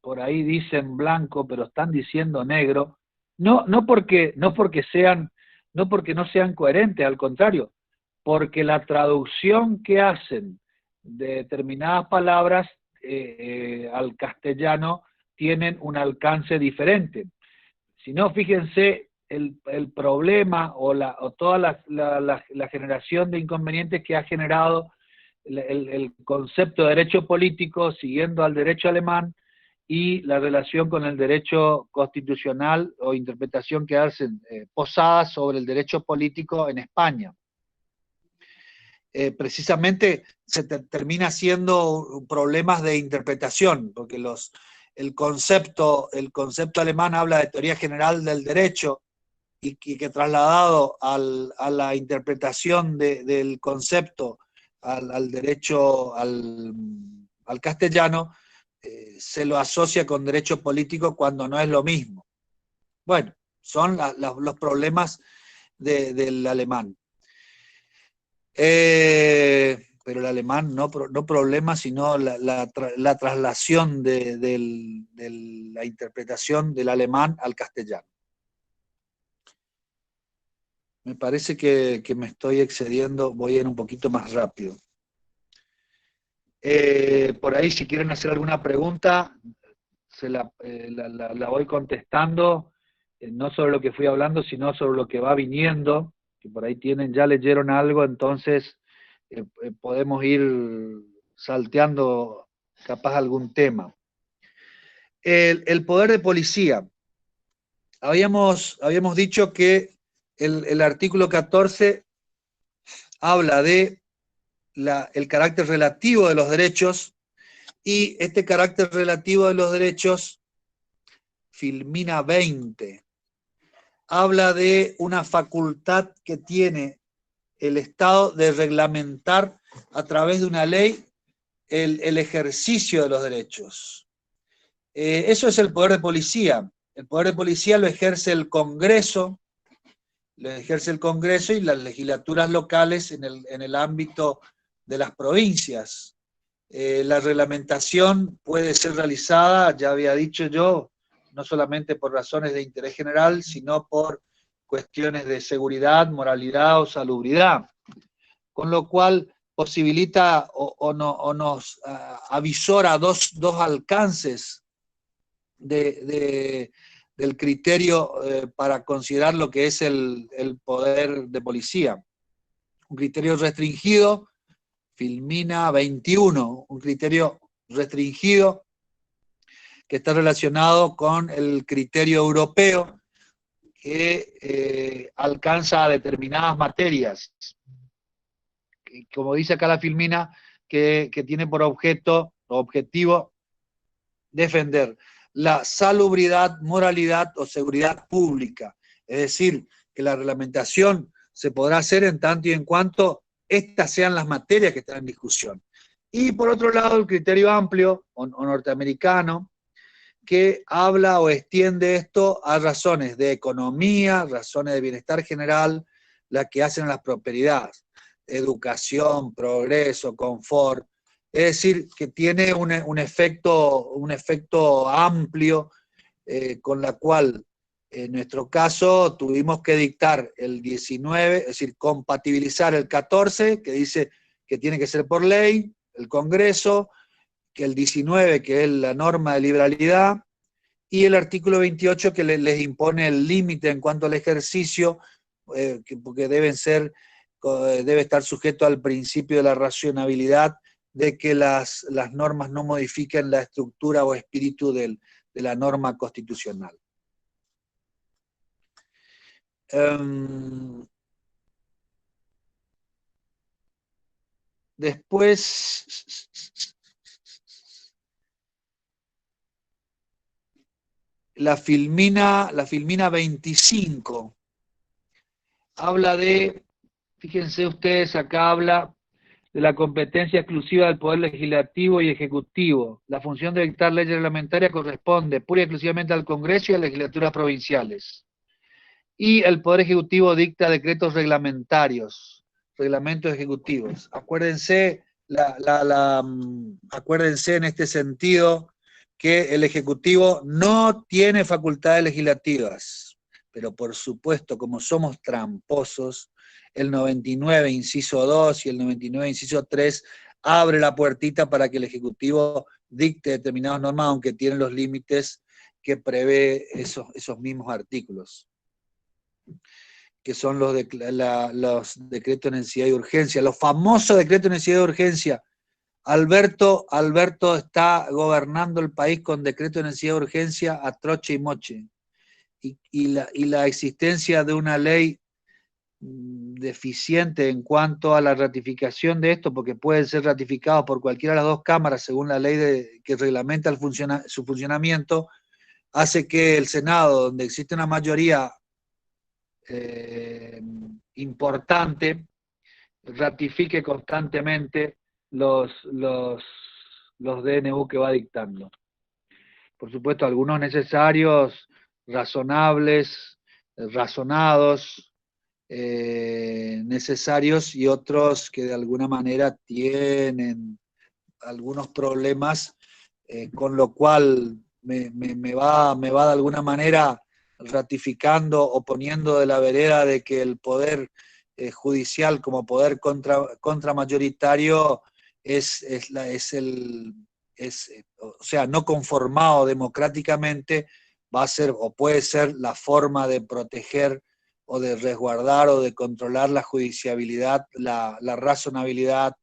por ahí dicen blanco, pero están diciendo negro, no porque no sean coherentes, al contrario, porque la traducción que hacen de determinadas palabras al castellano tienen un alcance diferente. Si no, fíjense el problema o toda la generación de inconvenientes que ha generado el concepto de derecho político siguiendo al derecho alemán y la relación con el derecho constitucional o interpretación que hacen posada sobre el derecho político en España. Precisamente se termina siendo problemas de interpretación, porque el concepto alemán habla de teoría general del derecho y que trasladado a la interpretación del concepto al derecho, al castellano, se lo asocia con derecho político cuando no es lo mismo. Bueno, son los problemas del alemán. Pero el alemán no problema, sino la traslación de la interpretación del alemán al castellano. Me parece que me estoy excediendo, voy a ir un poquito más rápido. Por ahí, si quieren hacer alguna pregunta, la voy contestando, no sobre lo que fui hablando, sino sobre lo que va viniendo, que por ahí ya leyeron algo, entonces podemos ir salteando capaz algún tema. El poder de policía. Habíamos dicho que el artículo 14 habla de el carácter relativo de los derechos, y este carácter relativo de los derechos, Filmina 20, habla de una facultad que tiene el Estado de reglamentar a través de una ley el ejercicio de los derechos. Eso es el poder de policía. El poder de policía lo ejerce el Congreso, y las legislaturas locales en el ámbito de las provincias. La reglamentación puede ser realizada, ya había dicho yo, no solamente por razones de interés general, sino por cuestiones de seguridad, moralidad o salubridad, con lo cual posibilita o nos avisora dos alcances del criterio para considerar lo que es el poder de policía. Un criterio restringido, Filmina 21, un criterio restringido que está relacionado con el criterio europeo que alcanza determinadas materias. Como dice acá la Filmina, que tiene por objetivo defender la salubridad, moralidad o seguridad pública. Es decir, que la reglamentación se podrá hacer en tanto y en cuanto estas sean las materias que están en discusión. Y por otro lado, el criterio amplio o norteamericano, que habla o extiende esto a razones de economía, razones de bienestar general, las que hacen a las prosperidades, educación, progreso, confort. Es decir, que tiene un efecto amplio, con la cual en nuestro caso tuvimos que dictar el 19, es decir, compatibilizar el 14, que dice que tiene que ser por ley, el Congreso, que el 19, que es la norma de liberalidad, y el artículo 28, que les impone el límite en cuanto al ejercicio, porque debe estar sujeto al principio de la racionalidad, de que las normas no modifiquen la estructura o espíritu de la norma constitucional. Después, la Filmina 25 habla de, fíjense ustedes, acá habla de la competencia exclusiva del Poder Legislativo y Ejecutivo. La función de dictar leyes reglamentarias corresponde pura y exclusivamente al Congreso y a las legislaturas provinciales. Y el Poder Ejecutivo dicta decretos reglamentarios, reglamentos ejecutivos. Acuérdense, acuérdense en este sentido que el Ejecutivo no tiene facultades legislativas, pero por supuesto, como somos tramposos, el 99 inciso 2 y el 99 inciso 3 abre la puertita para que el Ejecutivo dicte determinadas normas, aunque tienen los límites que prevé esos mismos artículos, que son los decretos de necesidad y urgencia, los famosos decretos de necesidad y urgencia. Alberto está gobernando el país con decreto de necesidad y urgencia a troche y moche. Y la existencia de una ley deficiente en cuanto a la ratificación de esto, porque pueden ser ratificados por cualquiera de las dos cámaras según la ley que reglamenta su funcionamiento, hace que el Senado, donde existe una mayoría importante, ratifique constantemente los DNU que va dictando. Por supuesto, algunos necesarios, razonables, razonados, necesarios y otros que de alguna manera tienen algunos problemas, con lo cual me va de alguna manera ratificando o poniendo de la vereda de que el poder judicial como poder contramayoritario o sea, no conformado democráticamente, va a ser o puede ser la forma de proteger o de resguardar o de controlar la judiciabilidad, la razonabilidad,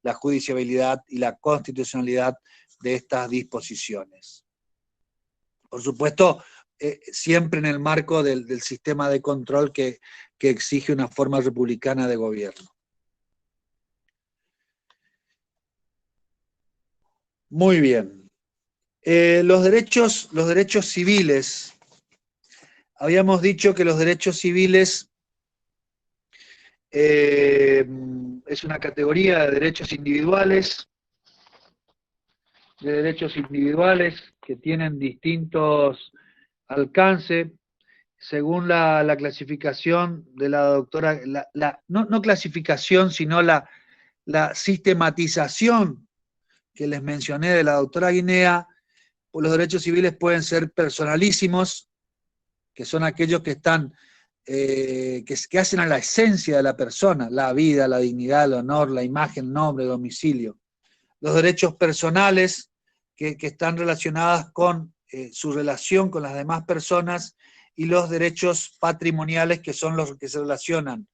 la judiciabilidad y la constitucionalidad de estas disposiciones. Por supuesto, siempre en el marco del sistema de control que exige una forma republicana de gobierno. Muy bien. Los derechos civiles. Habíamos dicho que los derechos civiles es una categoría de derechos individuales, que tienen distintos alcances, según la clasificación de la doctora, no clasificación, sino la sistematización que les mencioné de la doctora Guinea. Pues los derechos civiles pueden ser personalísimos, que son aquellos que están, que hacen a la esencia de la persona, la vida, la dignidad, el honor, la imagen, nombre, domicilio. Los derechos personales, que están relacionados con su relación con las demás personas, y los derechos patrimoniales, que son los que se relacionan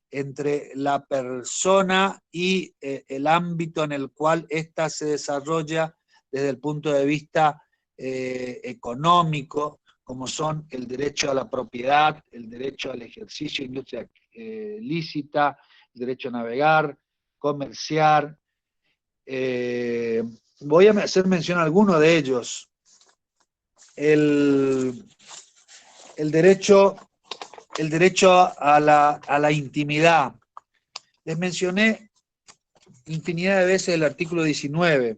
entre la persona y el ámbito en el cual ésta se desarrolla desde el punto de vista económico, como son el derecho a la propiedad, el derecho al ejercicio de industria lícita, el derecho a navegar, comerciar. Voy a hacer mención a alguno de ellos. El derecho a la intimidad. Les mencioné infinidad de veces el artículo 19.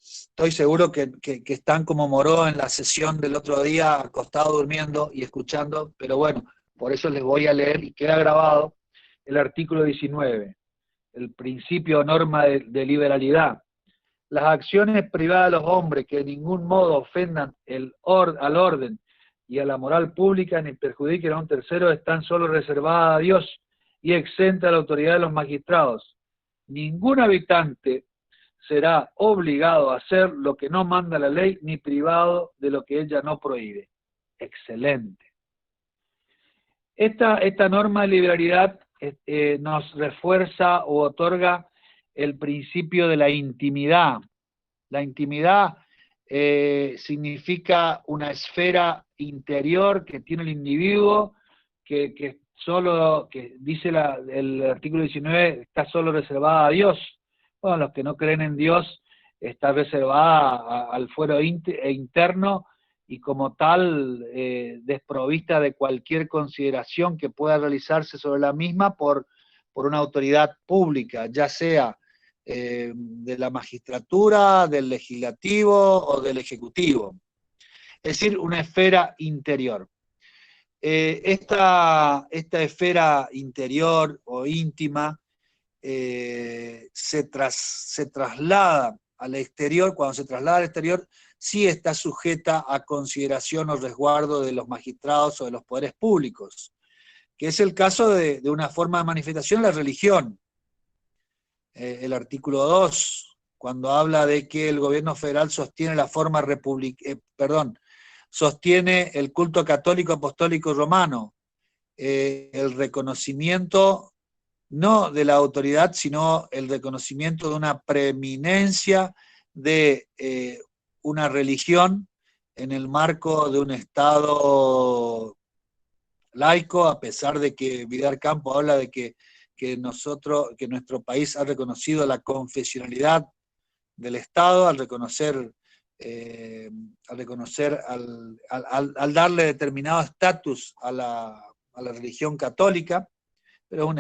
Estoy seguro que están como Moró en la sesión del otro día, acostado durmiendo y escuchando, pero bueno, por eso les voy a leer, y queda grabado, el artículo 19, el principio o norma de liberalidad. Las acciones privadas de los hombres que de ningún modo ofendan al orden y a la moral pública ni perjudiquen a un tercero están solo reservadas a Dios y exenta a la autoridad de los magistrados. Ningún habitante será obligado a hacer lo que no manda la ley, ni privado de lo que ella no prohíbe. Excelente. Esta norma de liberalidad nos refuerza o otorga el principio de la intimidad. La intimidad significa una esfera interior que tiene el individuo, que dice el artículo 19, está solo reservada a Dios. Bueno, los que no creen en Dios está reservada al fuero interno, y como tal desprovista de cualquier consideración que pueda realizarse sobre la misma por una autoridad pública, ya sea de la magistratura, del legislativo o del ejecutivo. Es decir, una esfera interior. Esta esfera interior o íntima se traslada al exterior. Cuando se traslada al exterior, sí está sujeta a consideración o resguardo de los magistrados o de los poderes públicos, que es el caso de una forma de manifestación de la religión. El artículo 2, cuando habla de que el gobierno federal sostiene la forma sostiene el culto católico, apostólico y romano, el reconocimiento no de la autoridad, sino el reconocimiento de una preeminencia de una religión en el marco de un Estado laico, a pesar de que Vidal Campo habla de que nuestro país ha reconocido la confesionalidad del Estado al darle determinado estatus a la religión católica, pero es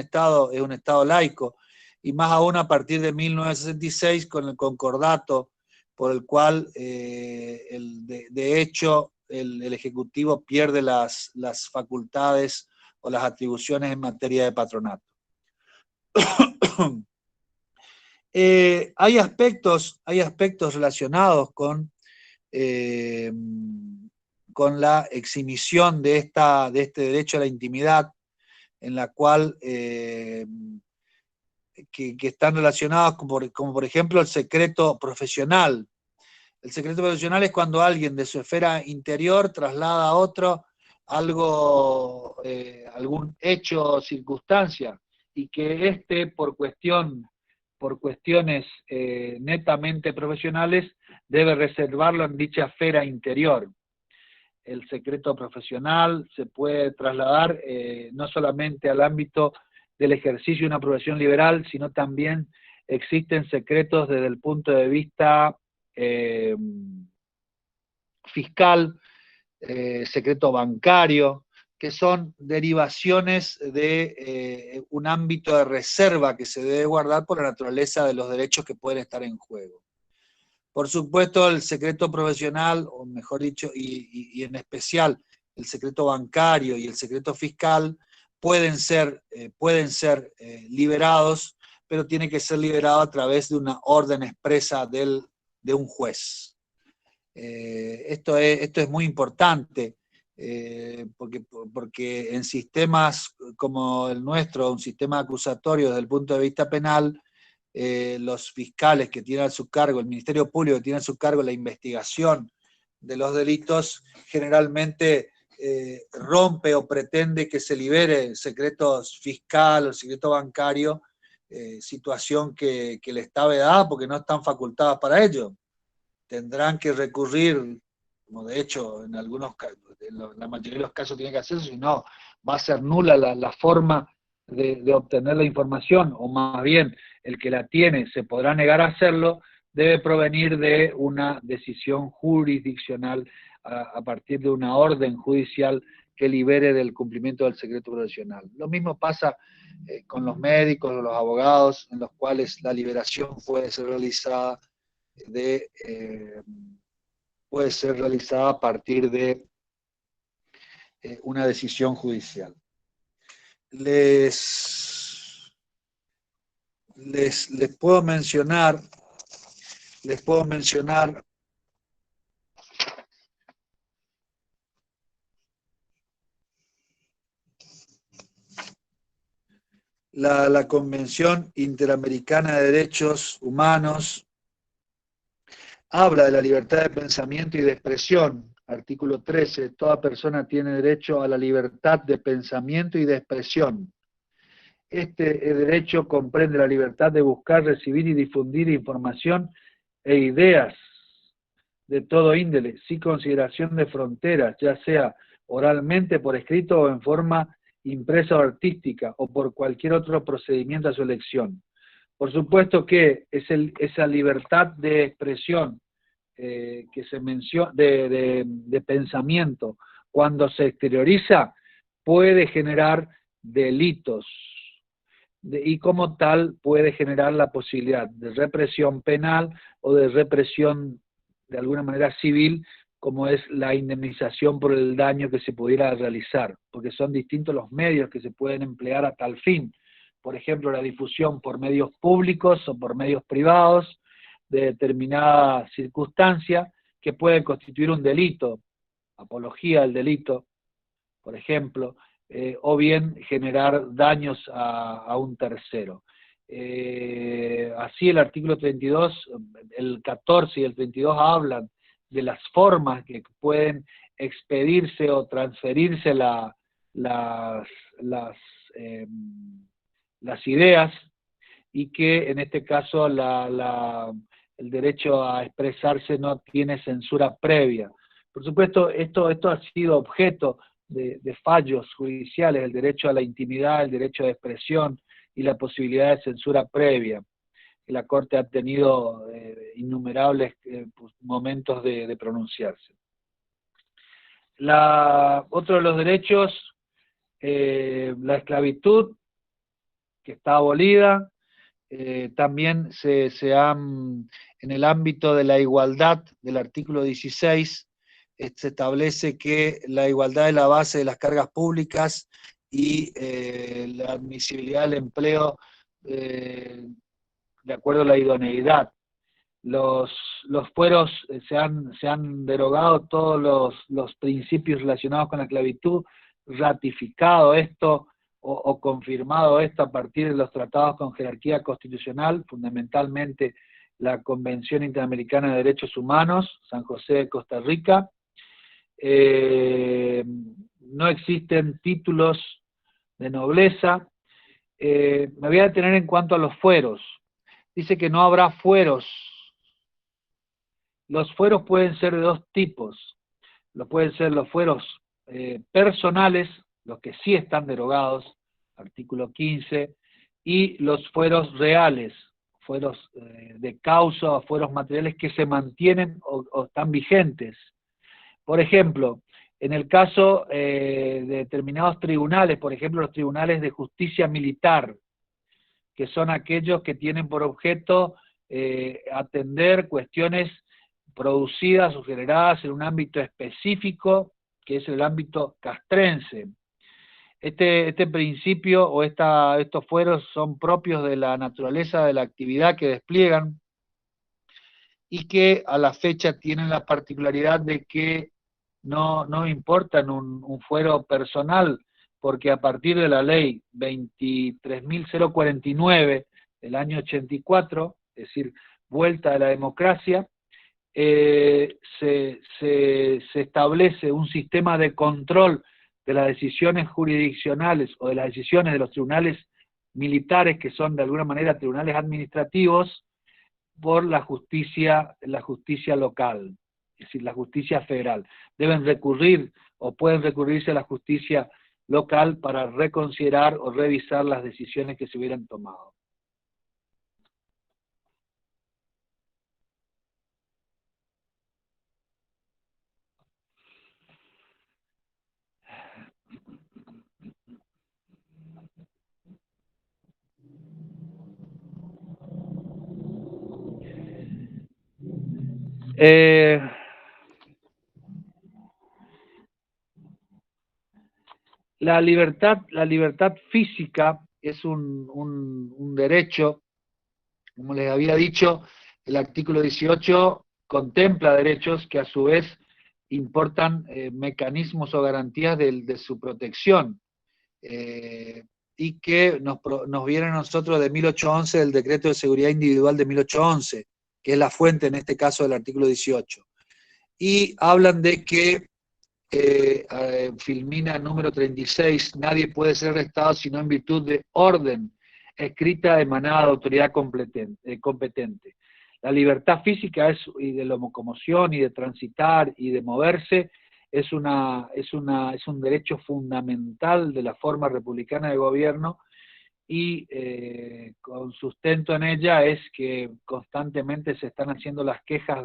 un Estado laico, y más aún a partir de 1966 con el concordato por el cual de hecho el Ejecutivo pierde las facultades o las atribuciones en materia de patronato. Hay aspectos relacionados con la exhibición de este derecho a la intimidad, en la cual que están relacionados como por ejemplo el secreto profesional. El secreto profesional es cuando alguien de su esfera interior traslada a otro algo, algún hecho o circunstancia, y que por cuestiones netamente profesionales, debe reservarlo en dicha esfera interior. El secreto profesional se puede trasladar no solamente al ámbito del ejercicio de una profesión liberal, sino también existen secretos desde el punto de vista fiscal, secreto bancario, que son derivaciones de un ámbito de reserva que se debe guardar por la naturaleza de los derechos que pueden estar en juego. Por supuesto, el secreto profesional, o mejor dicho, y en especial el secreto bancario y el secreto fiscal, pueden ser liberados, pero tiene que ser liberado a través de una orden expresa de un juez. Esto es muy importante, porque en sistemas como el nuestro, un sistema acusatorio desde el punto de vista penal, los fiscales que tienen a su cargo, el Ministerio Público que tiene a su cargo la investigación de los delitos, generalmente rompe o pretende que se libere el secreto fiscal o el secreto bancario, situación que les está vedada porque no están facultadas para ello. Tendrán que recurrir, como de hecho en algunos casos, en la mayoría de los casos tienen que hacerlo, si no va a ser nula la forma de obtener la información, o más bien el que la tiene se podrá negar a hacerlo, debe provenir de una decisión jurisdiccional a partir de una orden judicial que libere del cumplimiento del secreto profesional. Lo mismo pasa con los médicos o los abogados, en los cuales la liberación puede ser realizada a partir de una decisión judicial. Les puedo mencionar la Convención Interamericana de Derechos Humanos habla de la libertad de pensamiento y de expresión. Artículo 13, toda persona tiene derecho a la libertad de pensamiento y de expresión. Este derecho comprende la libertad de buscar, recibir y difundir información e ideas de todo índole, sin consideración de fronteras, ya sea oralmente, por escrito o en forma impresa o artística, o por cualquier otro procedimiento a su elección. Por supuesto que esa libertad de expresión que se menciona, de pensamiento, cuando se exterioriza, puede generar delitos, y como tal puede generar la posibilidad de represión penal o de represión de alguna manera civil, como es la indemnización por el daño que se pudiera realizar, porque son distintos los medios que se pueden emplear a tal fin. Por ejemplo, la difusión por medios públicos o por medios privados de determinada circunstancia que puede constituir un delito, apología del delito, por ejemplo, o bien generar daños a un tercero. Así el artículo 32, el 14 y el 32 hablan de las formas que pueden expedirse o transferirse las ideas, y que en este caso el derecho a expresarse no tiene censura previa. Por supuesto, esto ha sido objeto de fallos judiciales, el derecho a la intimidad, el derecho de expresión y la posibilidad de censura previa. La Corte ha tenido innumerables momentos de pronunciarse. Otro de los derechos, la esclavitud, que está abolida. También en el ámbito de la igualdad del artículo 16, se establece que la igualdad es la base de las cargas públicas y la admisibilidad del empleo de acuerdo a la idoneidad. Los fueros se han derogado todos los principios relacionados con la esclavitud, ratificado esto o confirmado esto a partir de los tratados con jerarquía constitucional, fundamentalmente la Convención Interamericana de Derechos Humanos, San José de Costa Rica. No existen títulos de nobleza. Me voy a detener en cuanto a los fueros. Dice que no habrá fueros. Los fueros pueden ser de dos tipos. Pueden ser los fueros personales, los que sí están derogados, artículo 15, y los fueros reales, fueros de causa o fueros materiales que se mantienen o están vigentes. Por ejemplo, en el caso de determinados tribunales, por ejemplo los tribunales de justicia militar, que son aquellos que tienen por objeto atender cuestiones producidas o generadas en un ámbito específico, que es el ámbito castrense. Este principio o estos fueros son propios de la naturaleza de la actividad que despliegan y que a la fecha tienen la particularidad de que no importan un fuero personal, porque a partir de la ley 23.049 del año 84, es decir, vuelta de la democracia, se establece un sistema de control de las decisiones jurisdiccionales o de las decisiones de los tribunales militares, que son de alguna manera tribunales administrativos, por la justicia local, es decir, la justicia federal. Deben recurrir o pueden recurrirse a la justicia local para reconsiderar o revisar las decisiones que se hubieran tomado. La libertad física es un derecho, como les había dicho, el artículo 18 contempla derechos que a su vez importan mecanismos o garantías de su protección, y que nos viene a nosotros de 1811 del Decreto de Seguridad Individual de 1811, que es la fuente en este caso del artículo 18. Y hablan de que Filmina número 36, nadie puede ser arrestado sino en virtud de orden escrita emanada de autoridad competente. La libertad física y de locomoción y de transitar y de moverse es un derecho fundamental de la forma republicana de gobierno, y con sustento en ella es que constantemente se están haciendo las quejas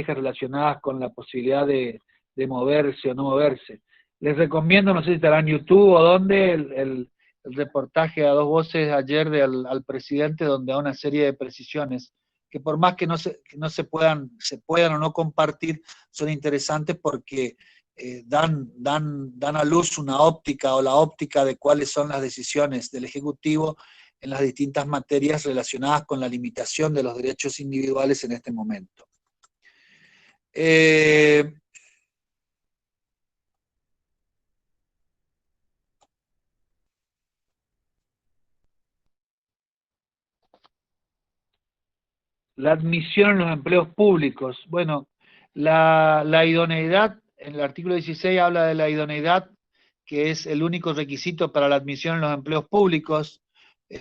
relacionadas con la posibilidad de moverse o no moverse. Les recomiendo, no sé si estará en YouTube o dónde, el reportaje a dos voces ayer al presidente, donde da una serie de precisiones que por más que no se puedan o no compartir, son interesantes porque dan a luz una óptica o la óptica de cuáles son las decisiones del Ejecutivo en las distintas materias relacionadas con la limitación de los derechos individuales en este momento. La admisión en los empleos públicos. Bueno, la idoneidad, en el artículo 16 habla de la idoneidad, que es el único requisito para la admisión en los empleos públicos.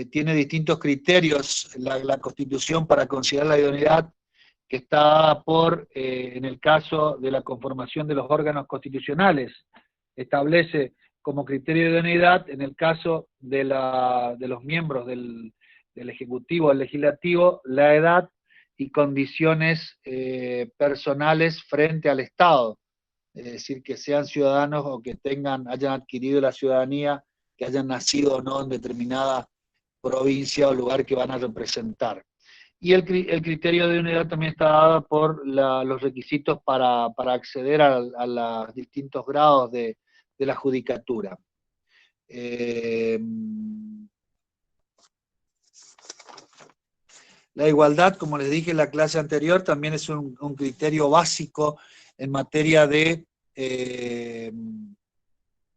Tiene distintos criterios la Constitución para considerar la idoneidad, que está en el caso de la conformación de los órganos constitucionales, establece como criterio de idoneidad, en el caso de los miembros del Ejecutivo, del Legislativo, la edad y condiciones personales frente al Estado, es decir, que sean ciudadanos o que hayan adquirido la ciudadanía, que hayan nacido o no en determinada provincia o lugar que van a representar. Y el criterio de unidad también está dado por los requisitos para acceder a los distintos grados de la judicatura. La igualdad, como les dije en la clase anterior, también es un criterio básico en materia de, en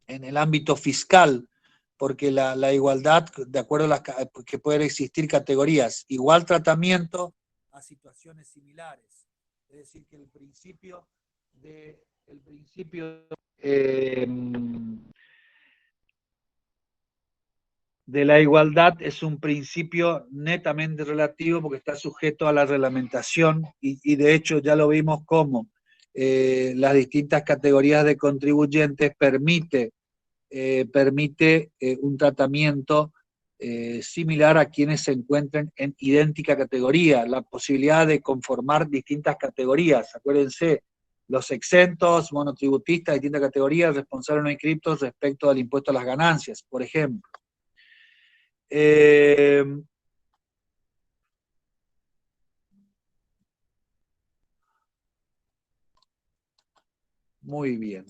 el ámbito fiscal, porque la igualdad, de acuerdo a las que pueden existir categorías, igual tratamiento a situaciones similares. Es decir, que el principio de la igualdad es un principio netamente relativo porque está sujeto a la reglamentación y de hecho ya lo vimos como las distintas categorías de contribuyentes permite un tratamiento similar a quienes se encuentren en idéntica categoría, la posibilidad de conformar distintas categorías. Acuérdense, los exentos, monotributistas, distintas categorías, responsables no inscriptos respecto al impuesto a las ganancias, por ejemplo. Muy bien.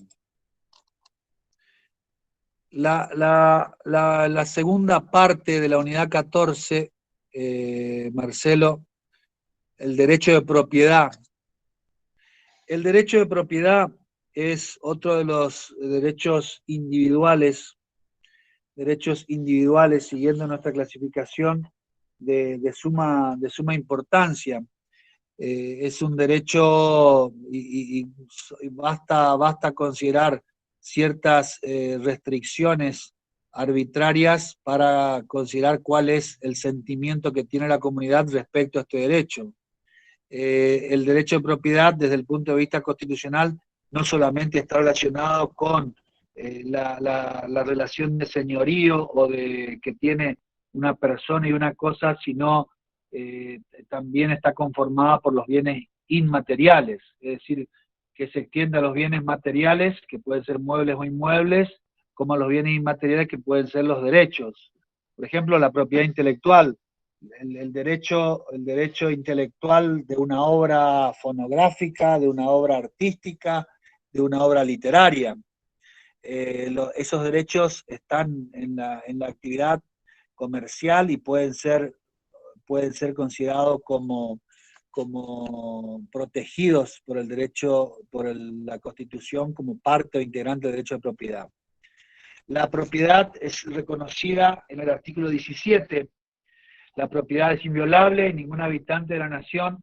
La segunda parte de la unidad 14, Marcelo, el derecho de propiedad. El derecho de propiedad es otro de los derechos individuales, siguiendo nuestra clasificación de suma importancia. Es un derecho y basta considerar ciertas restricciones arbitrarias para considerar cuál es el sentimiento que tiene la comunidad respecto a este derecho. El derecho de propiedad, desde el punto de vista constitucional, no solamente está relacionado con la relación de señorío o de que tiene una persona y una cosa, sino también está conformada por los bienes inmateriales, es decir, que se extienda a los bienes materiales, que pueden ser muebles o inmuebles, como a los bienes inmateriales, que pueden ser los derechos. Por ejemplo, la propiedad intelectual. El derecho intelectual de una obra fonográfica, de una obra artística, de una obra literaria. Esos derechos están en la actividad comercial y pueden ser considerados como protegidos por el derecho, la Constitución, como parte o integrante del derecho de propiedad. La propiedad es reconocida en el artículo 17. La propiedad es inviolable y ningún habitante de la nación,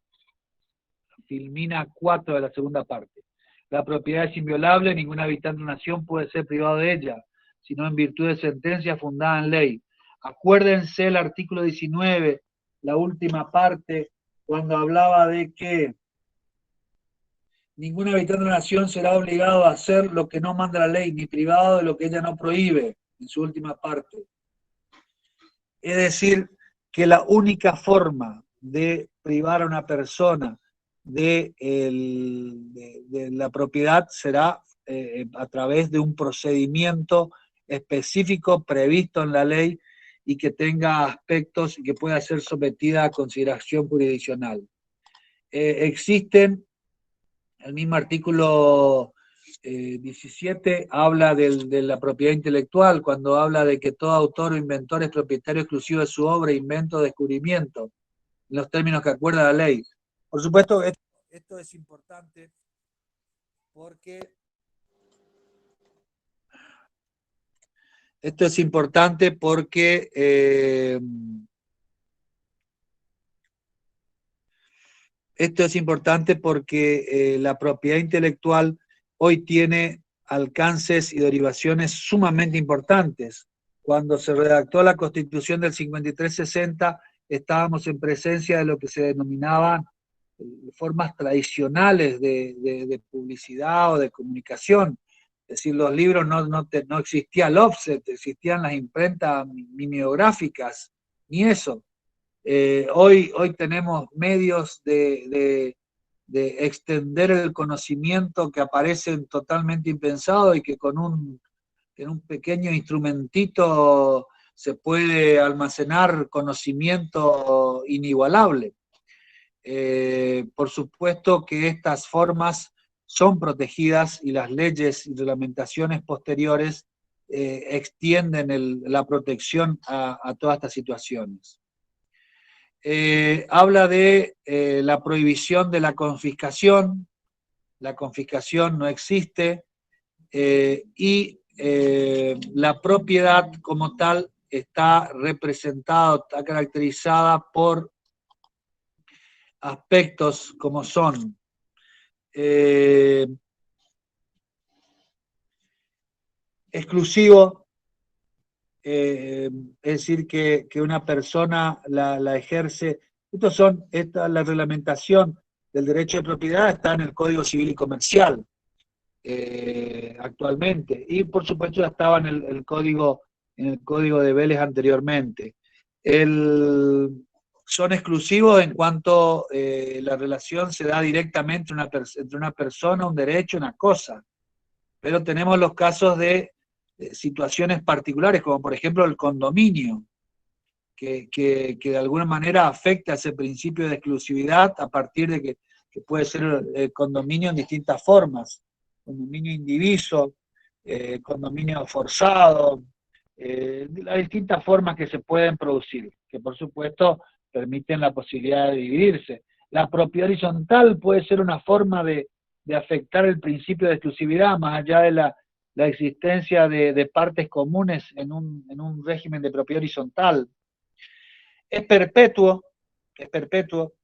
Filmina 4 de la segunda parte. La propiedad es inviolable, ningún habitante de la nación puede ser privado de ella, sino en virtud de sentencia fundada en ley. Acuérdense el artículo 19, la última parte, cuando hablaba de que ningún habitante de la nación será obligado a hacer lo que no manda la ley, ni privado de lo que ella no prohíbe, en su última parte. Es decir, que la única forma de privar a una persona de la propiedad será a través de un procedimiento específico previsto en la ley y que tenga aspectos y que pueda ser sometida a consideración jurisdiccional. Existen, el mismo artículo 17 habla de la propiedad intelectual, cuando habla de que todo autor o inventor es propietario exclusivo de su obra, invento o descubrimiento, en los términos que acuerda la ley. Por supuesto, esto es importante porque la propiedad intelectual hoy tiene alcances y derivaciones sumamente importantes. Cuando se redactó la Constitución del 53-60, estábamos en presencia de lo que se denominaban formas tradicionales de publicidad o de comunicación. Es decir, los libros no existía el offset, existían las imprentas mimeográficas, ni eso. Hoy tenemos medios de extender el conocimiento que aparecen totalmente impensados y que en un pequeño instrumentito se puede almacenar conocimiento inigualable. Por supuesto que estas formas son protegidas y las leyes y reglamentaciones posteriores extienden la protección a todas estas situaciones. Habla de la prohibición de la confiscación no existe, y la propiedad como tal está representada, está caracterizada por aspectos como son exclusivo, es decir, que una persona la ejerce. La reglamentación del derecho de propiedad está en el Código Civil y Comercial actualmente, y por supuesto ya estaba en el código de Vélez anteriormente. Son exclusivos en cuanto la relación se da directamente entre una persona, un derecho, una cosa, pero tenemos los casos de situaciones particulares, como por ejemplo el condominio, que de alguna manera afecta ese principio de exclusividad a partir de que puede ser el condominio en distintas formas, condominio indiviso, condominio forzado, las distintas formas que se pueden producir, que por supuesto permiten la posibilidad de dividirse. La propiedad horizontal puede ser una forma de afectar el principio de exclusividad, más allá de la existencia de partes comunes en un régimen de propiedad horizontal. Es perpetuo,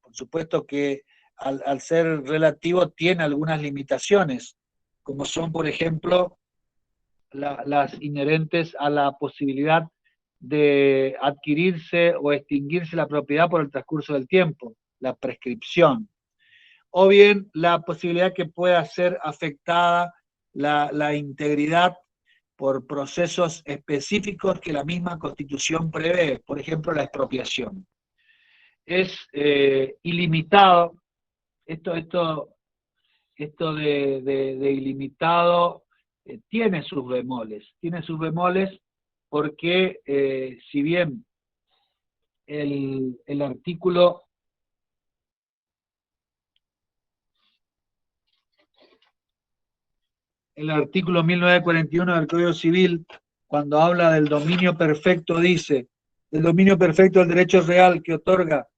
por supuesto que al ser relativo tiene algunas limitaciones, como son, por ejemplo, las inherentes a la posibilidad de adquirirse o extinguirse la propiedad por el transcurso del tiempo, la prescripción, o bien la posibilidad que pueda ser afectada la integridad por procesos específicos que la misma Constitución prevé, por ejemplo, la expropiación. Es ilimitado, esto de ilimitado tiene sus bemoles porque si bien el artículo el artículo 1941 del Código Civil, cuando habla del dominio perfecto, dice: el dominio perfecto del derecho real que otorga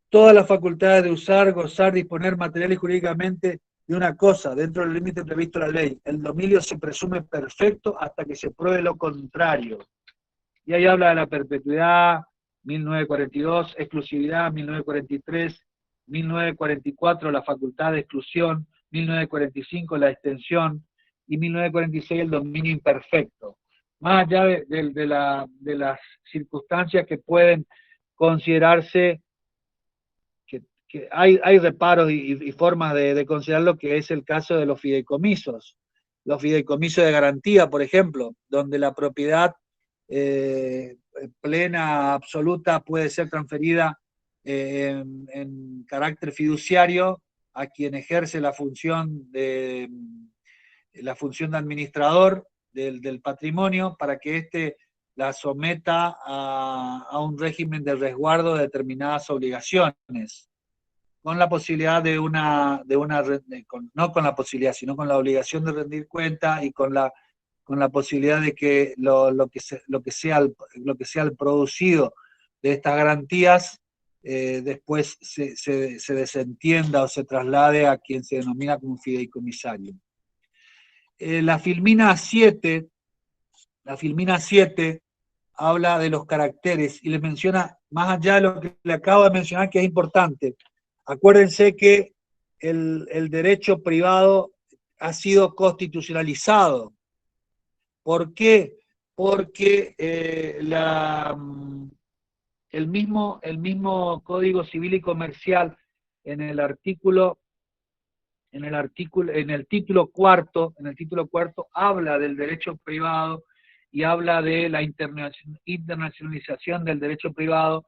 todas las facultades de usar, gozar, disponer material y jurídicamente de una cosa, dentro del límite previsto en la ley. El dominio se presume perfecto hasta que se pruebe lo contrario. Y ahí habla de la perpetuidad, 1942, exclusividad, 1943, 1944, la facultad de exclusión, 1945, la extensión, y 1946 el dominio imperfecto. Más allá de las circunstancias que pueden considerarse, que hay reparos y formas de considerar lo que es el caso de los fideicomisos de garantía, por ejemplo, donde la propiedad plena, absoluta, puede ser transferida en carácter fiduciario a quien ejerce la función de administrador del patrimonio, para que éste la someta a un régimen de resguardo de determinadas obligaciones, con la posibilidad no con la posibilidad, sino con la obligación de rendir cuenta, y con la posibilidad de que lo que sea el producido de estas garantías después se desentienda o se traslade a quien se denomina como fideicomisario. La Filmina 7 habla de los caracteres y les menciona, más allá de lo que le acabo de mencionar, que es importante. Acuérdense que el derecho privado ha sido constitucionalizado. ¿Por qué? Porque el mismo Código Civil y Comercial, en el título cuarto habla del derecho privado y habla de la internacionalización del derecho privado,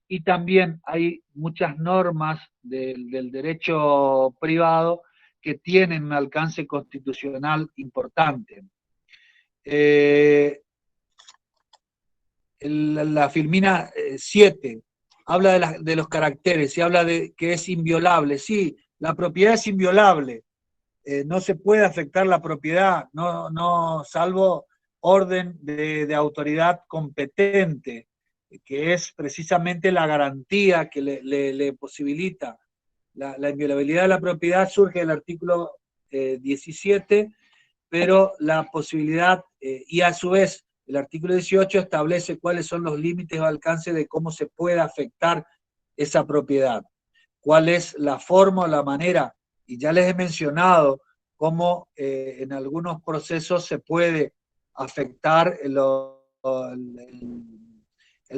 y también hay muchas normas del derecho privado que tienen un alcance constitucional importante. La Filmina 7 habla de los caracteres y habla de que es inviolable. Sí, la propiedad es inviolable, no se puede afectar la propiedad, no salvo orden de autoridad competente, que es precisamente la garantía que le posibilita la inviolabilidad de la propiedad, surge del artículo 17, pero la posibilidad, y a su vez el artículo 18 establece cuáles son los límites o alcances de cómo se puede afectar esa propiedad, cuál es la forma o la manera, y ya les he mencionado cómo en algunos procesos se puede afectar el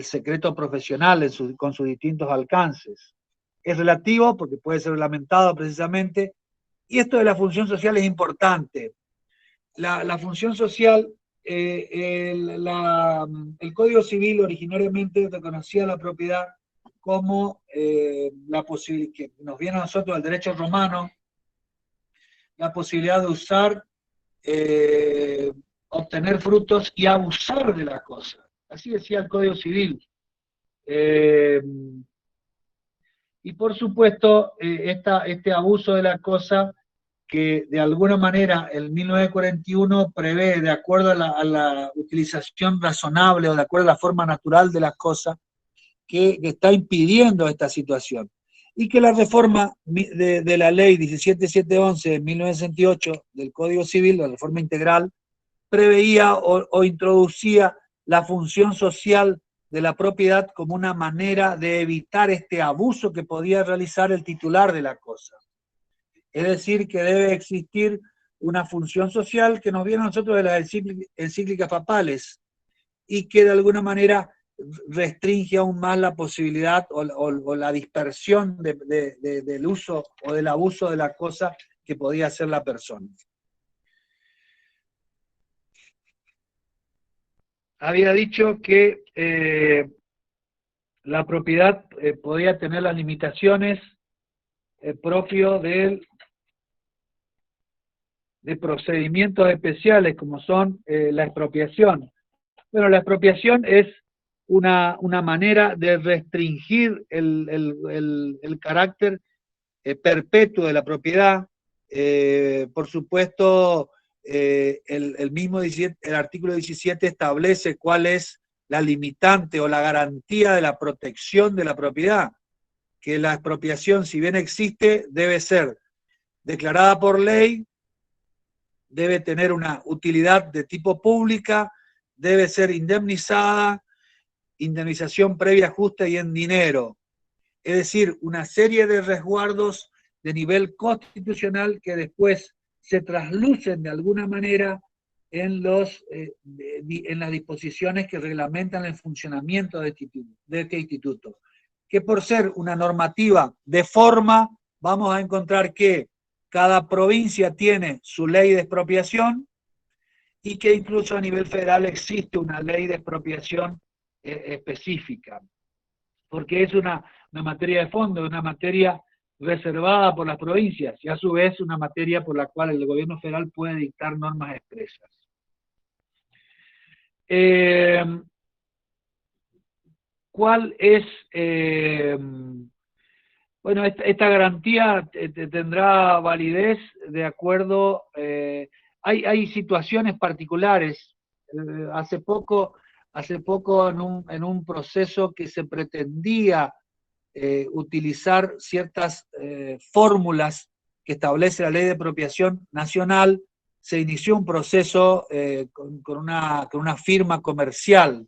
secreto profesional con sus distintos alcances. Es relativo porque puede ser reglamentado precisamente, y esto de la función social es importante. La función social, el Código Civil originariamente reconocía la propiedad como la posibilidad, que nos viene a nosotros el derecho romano, la posibilidad de usar, obtener frutos y abusar de la cosa. Así decía el Código Civil. Y por supuesto, este abuso de la cosa, que de alguna manera el 1941 prevé, de acuerdo a la utilización razonable o de acuerdo a la forma natural de las cosas, que está impidiendo esta situación. Y que la reforma de la ley 17711 de 1968 del Código Civil, la reforma integral, preveía o introducía la función social de la propiedad como una manera de evitar este abuso que podía realizar el titular de la cosa. Es decir, que debe existir una función social que nos viene a nosotros de las encíclicas papales y que de alguna manera restringe aún más la posibilidad o la dispersión del uso o del abuso de la cosa que podía hacer la persona. Había dicho que la propiedad podía tener las limitaciones propias de procedimientos especiales, como son la expropiación. Bueno, la expropiación es una manera de restringir el carácter perpetuo de la propiedad. Por supuesto, el artículo 17 establece cuál es la limitante o la garantía de la protección de la propiedad, que la expropiación, si bien existe, debe ser declarada por ley, debe tener una utilidad de tipo pública, debe ser indemnizada, indemnización previa justa y en dinero. Es decir, una serie de resguardos de nivel constitucional que después se traslucen de alguna manera en las disposiciones que reglamentan el funcionamiento de este instituto. Que por ser una normativa de forma, vamos a encontrar que cada provincia tiene su ley de expropiación y que incluso a nivel federal existe una ley de expropiación específica, porque es una materia de fondo, una materia reservada por las provincias y a su vez una materia por la cual el gobierno federal puede dictar normas expresas. ¿Cuál es? Bueno, esta garantía tendrá validez de acuerdo, hay situaciones particulares. Hace poco en un proceso que se pretendía utilizar ciertas fórmulas que establece la Ley de Expropiación Nacional, se inició un proceso con una firma comercial,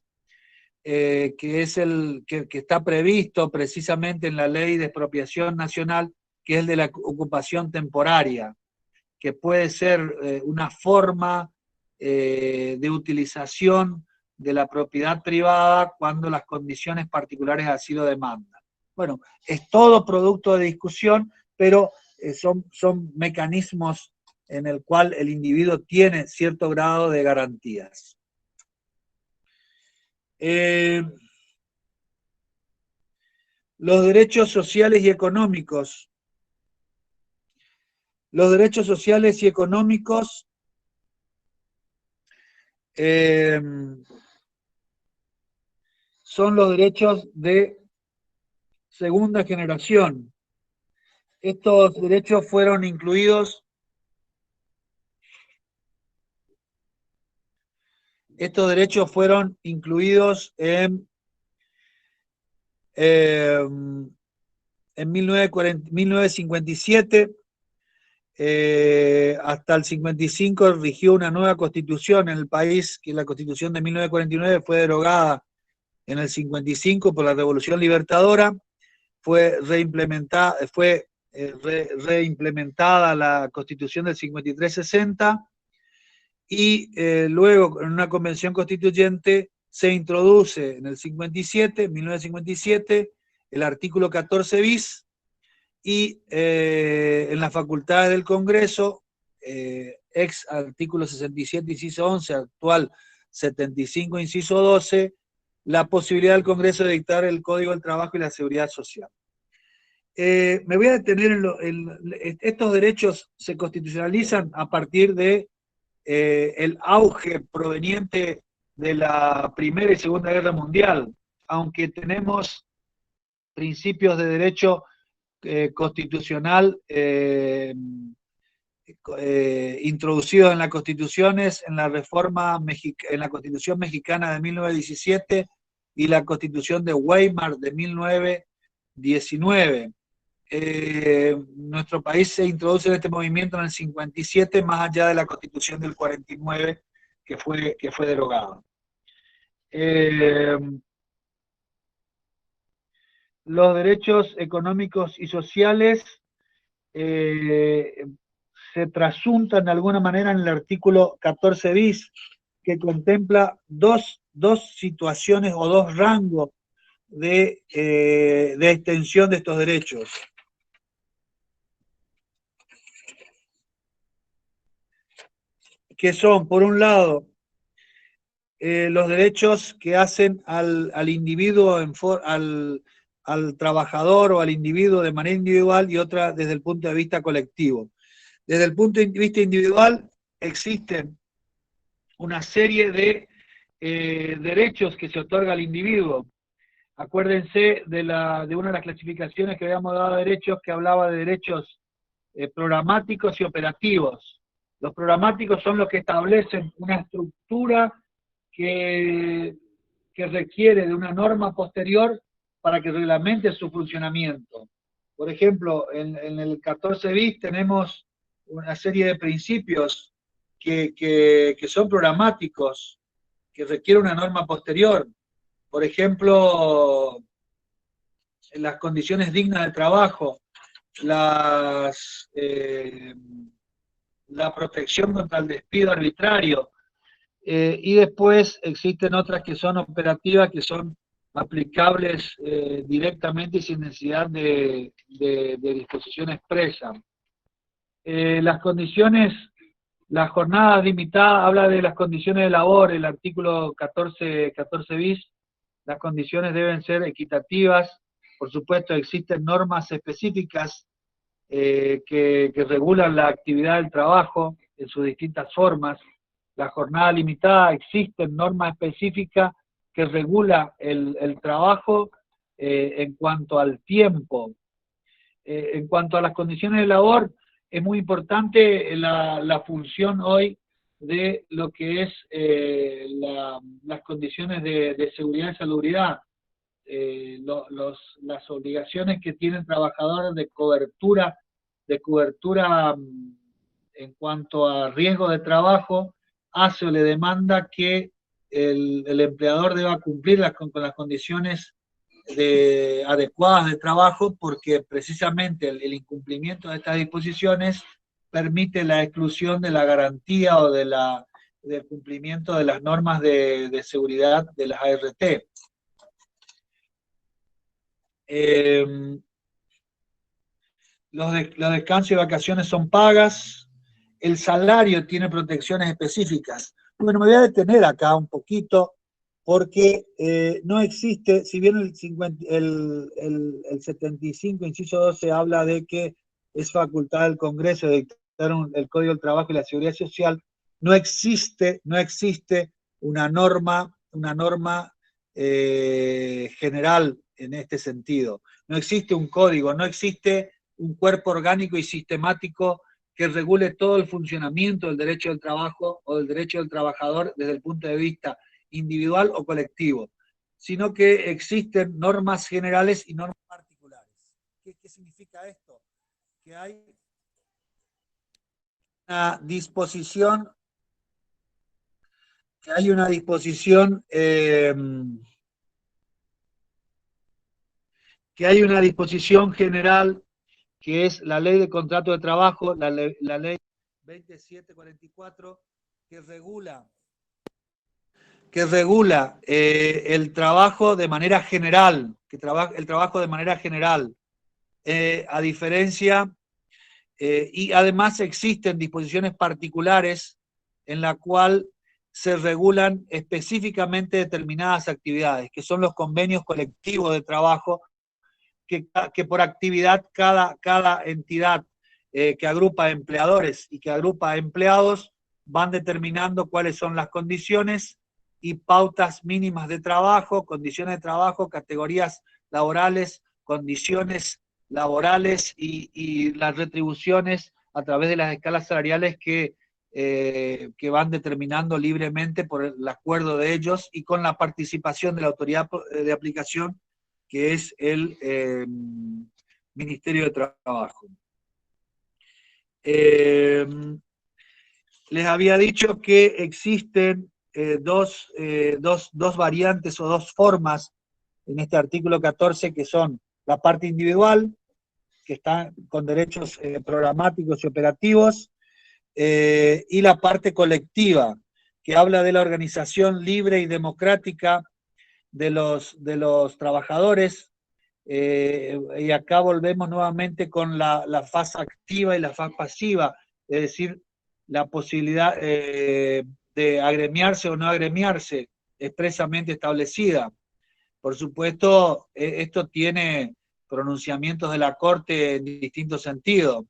que es que está previsto precisamente en la Ley de Expropiación Nacional, que es el de la ocupación temporaria, que puede ser una forma de utilización de la propiedad privada cuando las condiciones particulares así lo demandan. Bueno, es todo producto de discusión, pero son mecanismos en el cual el individuo tiene cierto grado de garantías. Los derechos sociales y económicos. Los derechos sociales y económicos son los derechos de segunda generación. Estos derechos fueron incluidos estos derechos fueron incluidos en 1957, hasta el 55 rigió una nueva constitución en el país, que la constitución de 1949 fue derogada en el 55 por la Revolución Libertadora, fue reimplementada la constitución del 53-60, y luego en una convención constituyente se introduce en el 1957, el artículo 14 bis, y en las facultades del Congreso, ex artículo 67, inciso 11, actual 75, inciso 12, la posibilidad del Congreso de dictar el Código del Trabajo y la Seguridad Social. Me voy a detener estos derechos se constitucionalizan a partir de el auge proveniente de la Primera y Segunda Guerra Mundial, aunque tenemos principios de derecho constitucional introducidos en las constituciones, en la reforma en la Constitución Mexicana de 1917 y la Constitución de Weimar de 1919. Nuestro país se introduce en este movimiento en el 57, más allá de la Constitución del 49, que fue derogada. Los derechos económicos y sociales se trasuntan de alguna manera en el artículo 14 bis, que contempla dos situaciones o dos rangos de extensión de estos derechos. Que son, por un lado, los derechos que hacen al individuo, al trabajador o al individuo de manera individual, y otra desde el punto de vista colectivo. Desde el punto de vista individual existen una serie de derechos que se otorga al individuo. Acuérdense de una de las clasificaciones que habíamos dado de derechos, que hablaba de derechos programáticos y operativos. Los programáticos son los que establecen una estructura que requiere de una norma posterior para que reglamente su funcionamiento. Por ejemplo, en el 14 bis tenemos una serie de principios que son programáticos, que requieren una norma posterior. Por ejemplo, las condiciones dignas de trabajo, la protección contra el despido arbitrario, y después existen otras que son operativas, que son aplicables directamente y sin necesidad de disposición expresa. Las condiciones, la jornada limitada, habla de las condiciones de labor, el artículo 14 bis, las condiciones deben ser equitativas. Por supuesto, existen normas específicas que regulan la actividad del trabajo en sus distintas formas. La jornada limitada, existen normas específicas que regula el trabajo en cuanto al tiempo. En cuanto a las condiciones de labor, es muy importante la función hoy de lo que es las condiciones de seguridad y salubridad, las obligaciones que tienen trabajadores de cobertura en cuanto a riesgo de trabajo, hace o le demanda que el empleador deba cumplir con las condiciones adecuadas de trabajo, porque precisamente el incumplimiento de estas disposiciones permite la exclusión de la garantía o del cumplimiento de las normas de seguridad de las ART. Los descansos y vacaciones son pagas, el salario tiene protecciones específicas. Bueno, me voy a detener acá un poquito, porque no existe, si bien el 75, inciso 12, habla de que es facultad del Congreso de dictar el Código del Trabajo y la Seguridad Social, no existe una norma general en este sentido. No existe un código, no existe un cuerpo orgánico y sistemático que regule todo el funcionamiento del derecho del trabajo o del derecho del trabajador desde el punto de vista individual o colectivo, sino que existen normas generales y normas particulares. ¿Qué significa esto? Que hay una disposición, general, que es la ley de contrato de trabajo, la ley 2744, que regula el trabajo de manera general, a diferencia, y además existen disposiciones particulares en la cual se regulan específicamente determinadas actividades, que son los convenios colectivos de trabajo, que por actividad cada entidad que agrupa empleadores y que agrupa empleados van determinando cuáles son las condiciones y pautas mínimas de trabajo, condiciones de trabajo, categorías laborales, condiciones laborales y las retribuciones a través de las escalas salariales que van determinando libremente por el acuerdo de ellos y con la participación de la autoridad de aplicación, que es el Ministerio de Trabajo. Les había dicho que existen dos variantes o dos formas en este artículo 14, que son la parte individual, que está con derechos programáticos y operativos, y la parte colectiva, que habla de la organización libre y democrática de los trabajadores, y acá volvemos nuevamente con la fase activa y la fase pasiva, es decir, la posibilidad de agremiarse o no agremiarse expresamente establecida. Por supuesto, esto tiene pronunciamientos de la Corte en distintos sentidos.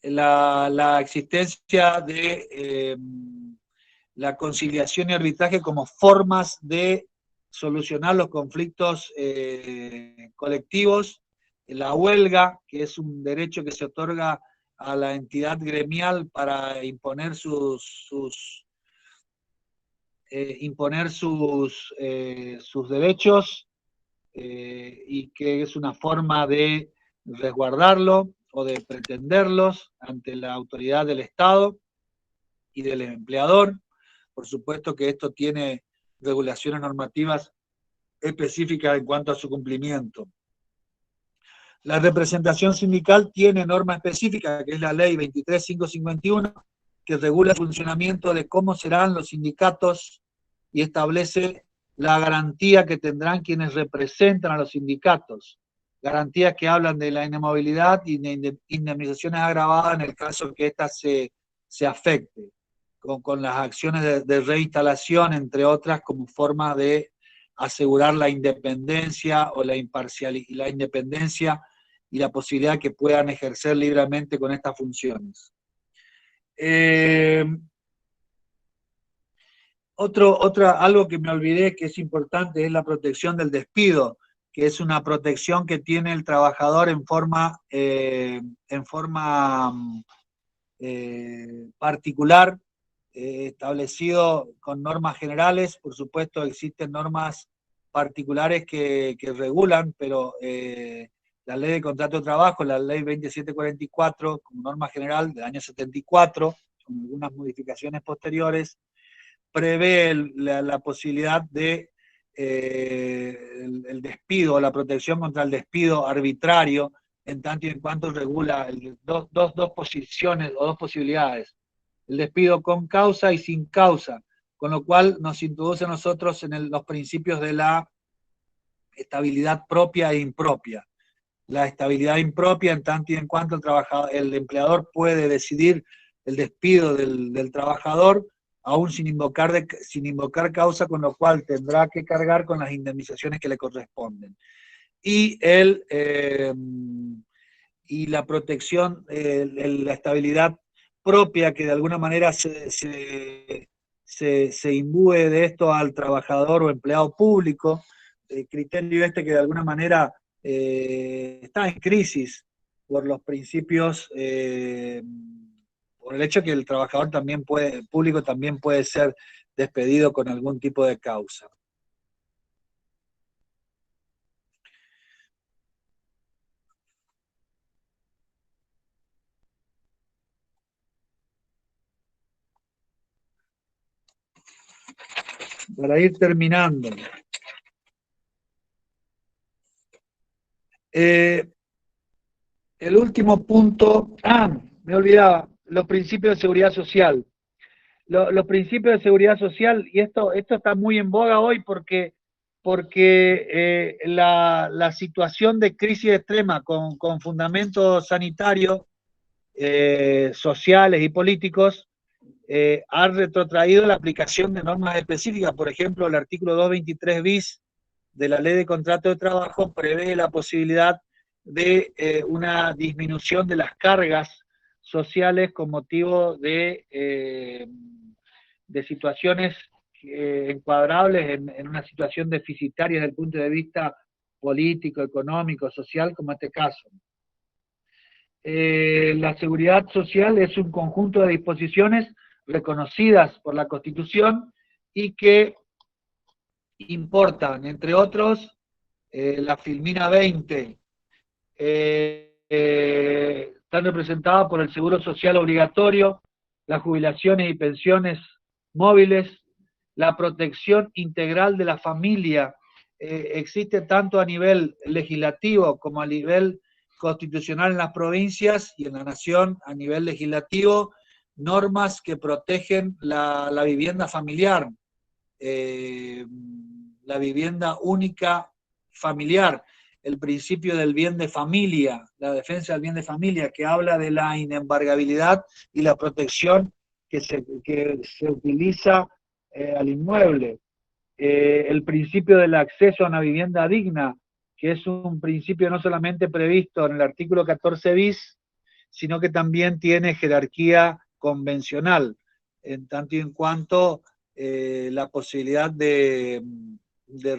La existencia de la conciliación y arbitraje como formas de solucionar los conflictos colectivos, la huelga, que es un derecho que se otorga a la entidad gremial para imponer sus derechos, y que es una forma de resguardarlo o de pretenderlos ante la autoridad del Estado y del empleador. Por supuesto que esto tiene regulaciones normativas específicas en cuanto a su cumplimiento. La representación sindical tiene norma específica, que es la ley 23551, que regula el funcionamiento de cómo serán los sindicatos y establece la garantía que tendrán quienes representan a los sindicatos. Garantías que hablan de la inamovilidad y de indemnizaciones agravadas en el caso que ésta se afecte, con las acciones de reinstalación, entre otras, como forma de asegurar la independencia o la imparcialidad, la independencia y la posibilidad que puedan ejercer libremente con estas funciones. Algo que me olvidé que es importante es la protección del despido, que es una protección que tiene el trabajador en forma particular, establecido con normas generales. Por supuesto existen normas particulares que regulan, pero la ley de contrato de trabajo, la ley 2744, como norma general del año 74, con algunas modificaciones posteriores, prevé la posibilidad de el despido, la protección contra el despido arbitrario, en tanto y en cuanto regula dos posiciones o dos posibilidades: el despido con causa y sin causa, con lo cual nos introduce a nosotros en los principios de la estabilidad propia e impropia. La estabilidad impropia, en tanto y en cuanto el empleador puede decidir el despido del trabajador, aún sin invocar causa, con lo cual tendrá que cargar con las indemnizaciones que le corresponden. Y la protección, la estabilidad propia, que de alguna manera se imbue de esto al trabajador o empleado público, el criterio que de alguna manera está en crisis, por los principios, por el hecho que el trabajador también el público también puede ser despedido con algún tipo de causa. Para ir terminando. El último punto, me olvidaba, los principios de seguridad social. Los principios de seguridad social, y esto está muy en boga hoy porque la situación de crisis extrema con fundamentos sanitarios, sociales y políticos, ha retrotraído la aplicación de normas específicas. Por ejemplo, el artículo 223 bis de la Ley de Contrato de Trabajo prevé la posibilidad de una disminución de las cargas sociales con motivo de situaciones encuadrables en una situación deficitaria desde el punto de vista político, económico, social, como este caso. La seguridad social es un conjunto de disposiciones reconocidas por la Constitución y que importan, entre otros, la Filmina 20, están representadas por el seguro social obligatorio, las jubilaciones y pensiones móviles, la protección integral de la familia, existe tanto a nivel legislativo como a nivel constitucional en las provincias y en la nación a nivel legislativo, normas que protegen la vivienda familiar, la vivienda única familiar, el principio del bien de familia, la defensa del bien de familia, que habla de la inembargabilidad y la protección que se utiliza al inmueble, el principio del acceso a una vivienda digna, que es un principio no solamente previsto en el artículo 14 bis, sino que también tiene jerarquía convencional, en tanto y en cuanto la posibilidad de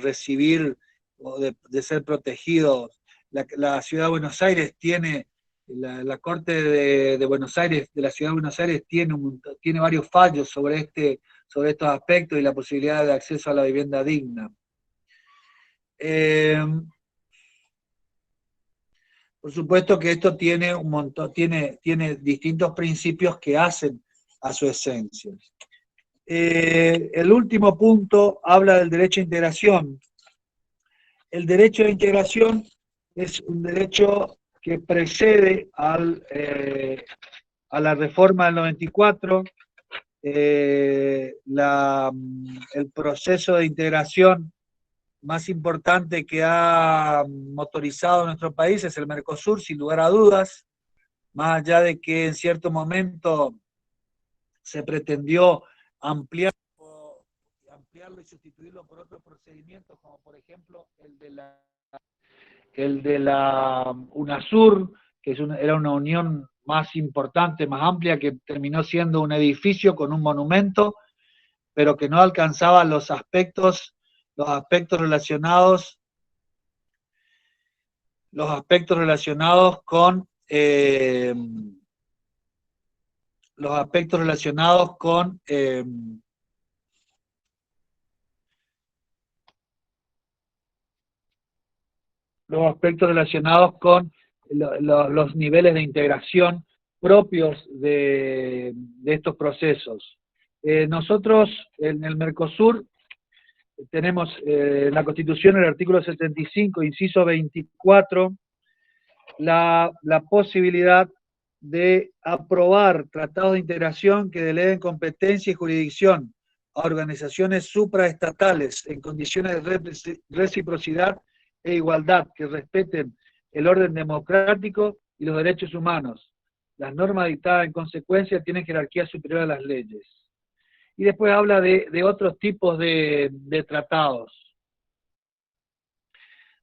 recibir o de ser protegido. La Ciudad de Buenos Aires tiene, la Corte de Buenos Aires, de la Ciudad de Buenos Aires, tiene varios fallos sobre estos aspectos y la posibilidad de acceso a la vivienda digna. Por supuesto que esto tiene un montón, tiene distintos principios que hacen a su esencia. El último punto habla del derecho a integración. El derecho de integración es un derecho que precede a la reforma del 94. El proceso de integración más importante que ha motorizado nuestro país es el Mercosur, sin lugar a dudas, más allá de que en cierto momento se pretendió ampliarlo y sustituirlo por otros procedimientos, como por ejemplo el de la UNASUR, que era una unión más importante, más amplia, que terminó siendo un edificio con un monumento, pero que no alcanzaba los aspectos relacionados con los niveles de integración propios de estos procesos. Nosotros en el Mercosur tenemos en la Constitución, el artículo 75, inciso 24, la posibilidad de aprobar tratados de integración que deleguen competencia y jurisdicción a organizaciones supraestatales en condiciones de reciprocidad e igualdad, que respeten el orden democrático y los derechos humanos. Las normas dictadas en consecuencia tienen jerarquía superior a las leyes. Y después habla de otros tipos de tratados.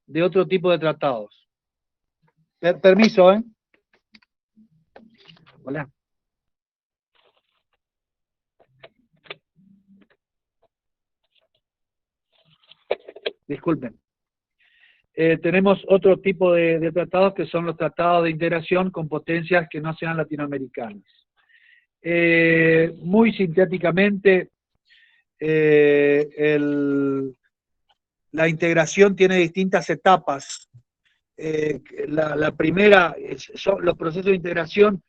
De otro tipo de tratados. Permiso, ¿eh? Hola. Disculpen. tenemos otro tipo de tratados que son los tratados de integración con potencias que no sean latinoamericanas. Muy sintéticamente, la integración tiene distintas etapas. La primera, los procesos de integración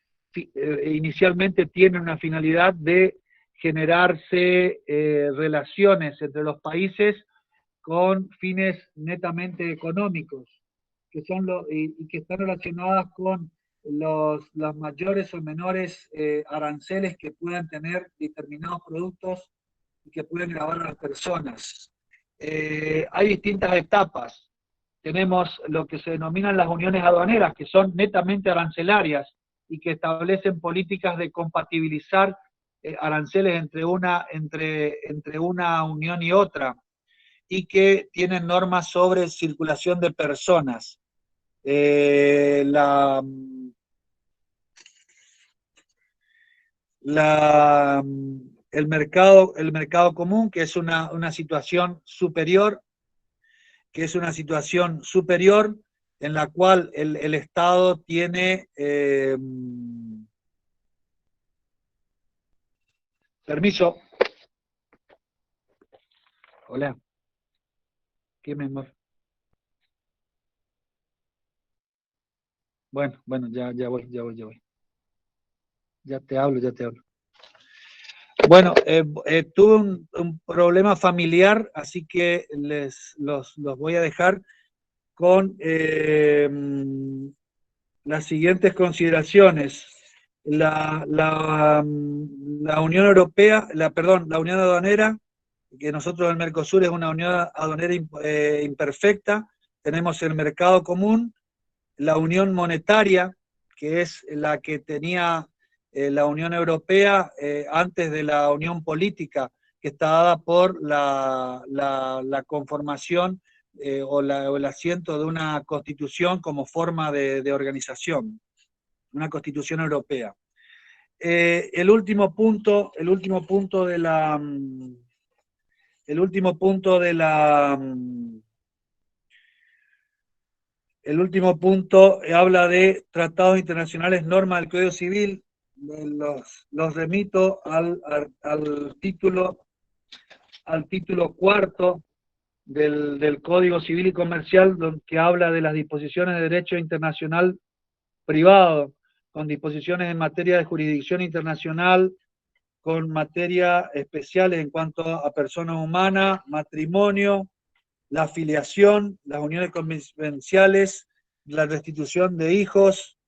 inicialmente tienen una finalidad de generarse relaciones entre los países con fines netamente económicos, que son y que están relacionadas con los mayores o menores aranceles que puedan tener determinados productos y que pueden gravar a las personas. Hay distintas etapas. Tenemos lo que se denominan las uniones aduaneras, que son netamente arancelarias y que establecen políticas de compatibilizar aranceles entre una unión y otra, y que tienen normas sobre circulación de personas. El mercado común, que es una situación superior, en la cual el Estado tiene permiso. Hola. ¿Qué me mueve? Bueno, ya voy. Ya te hablo. Bueno, tuve un problema familiar, así que los voy a dejar con las siguientes consideraciones. La Unión Europea, la Unión Aduanera, que nosotros en el Mercosur es una unión aduanera imperfecta. Tenemos el mercado común, la unión monetaria, que es la que tenía la Unión Europea antes de la unión política, que está dada por la conformación o el asiento de una constitución como forma de organización, una constitución europea. El último punto habla de tratados internacionales, normas del Código Civil. Los remito al título cuarto del Código Civil y Comercial, que habla de las disposiciones de derecho internacional privado, con disposiciones en materia de jurisdicción internacional, con materia especiales en cuanto a personas humanas, matrimonio, la filiación, las uniones convivenciales, la restitución de hijos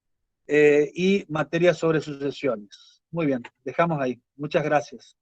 y materia sobre sucesiones. Muy bien, dejamos ahí. Muchas gracias.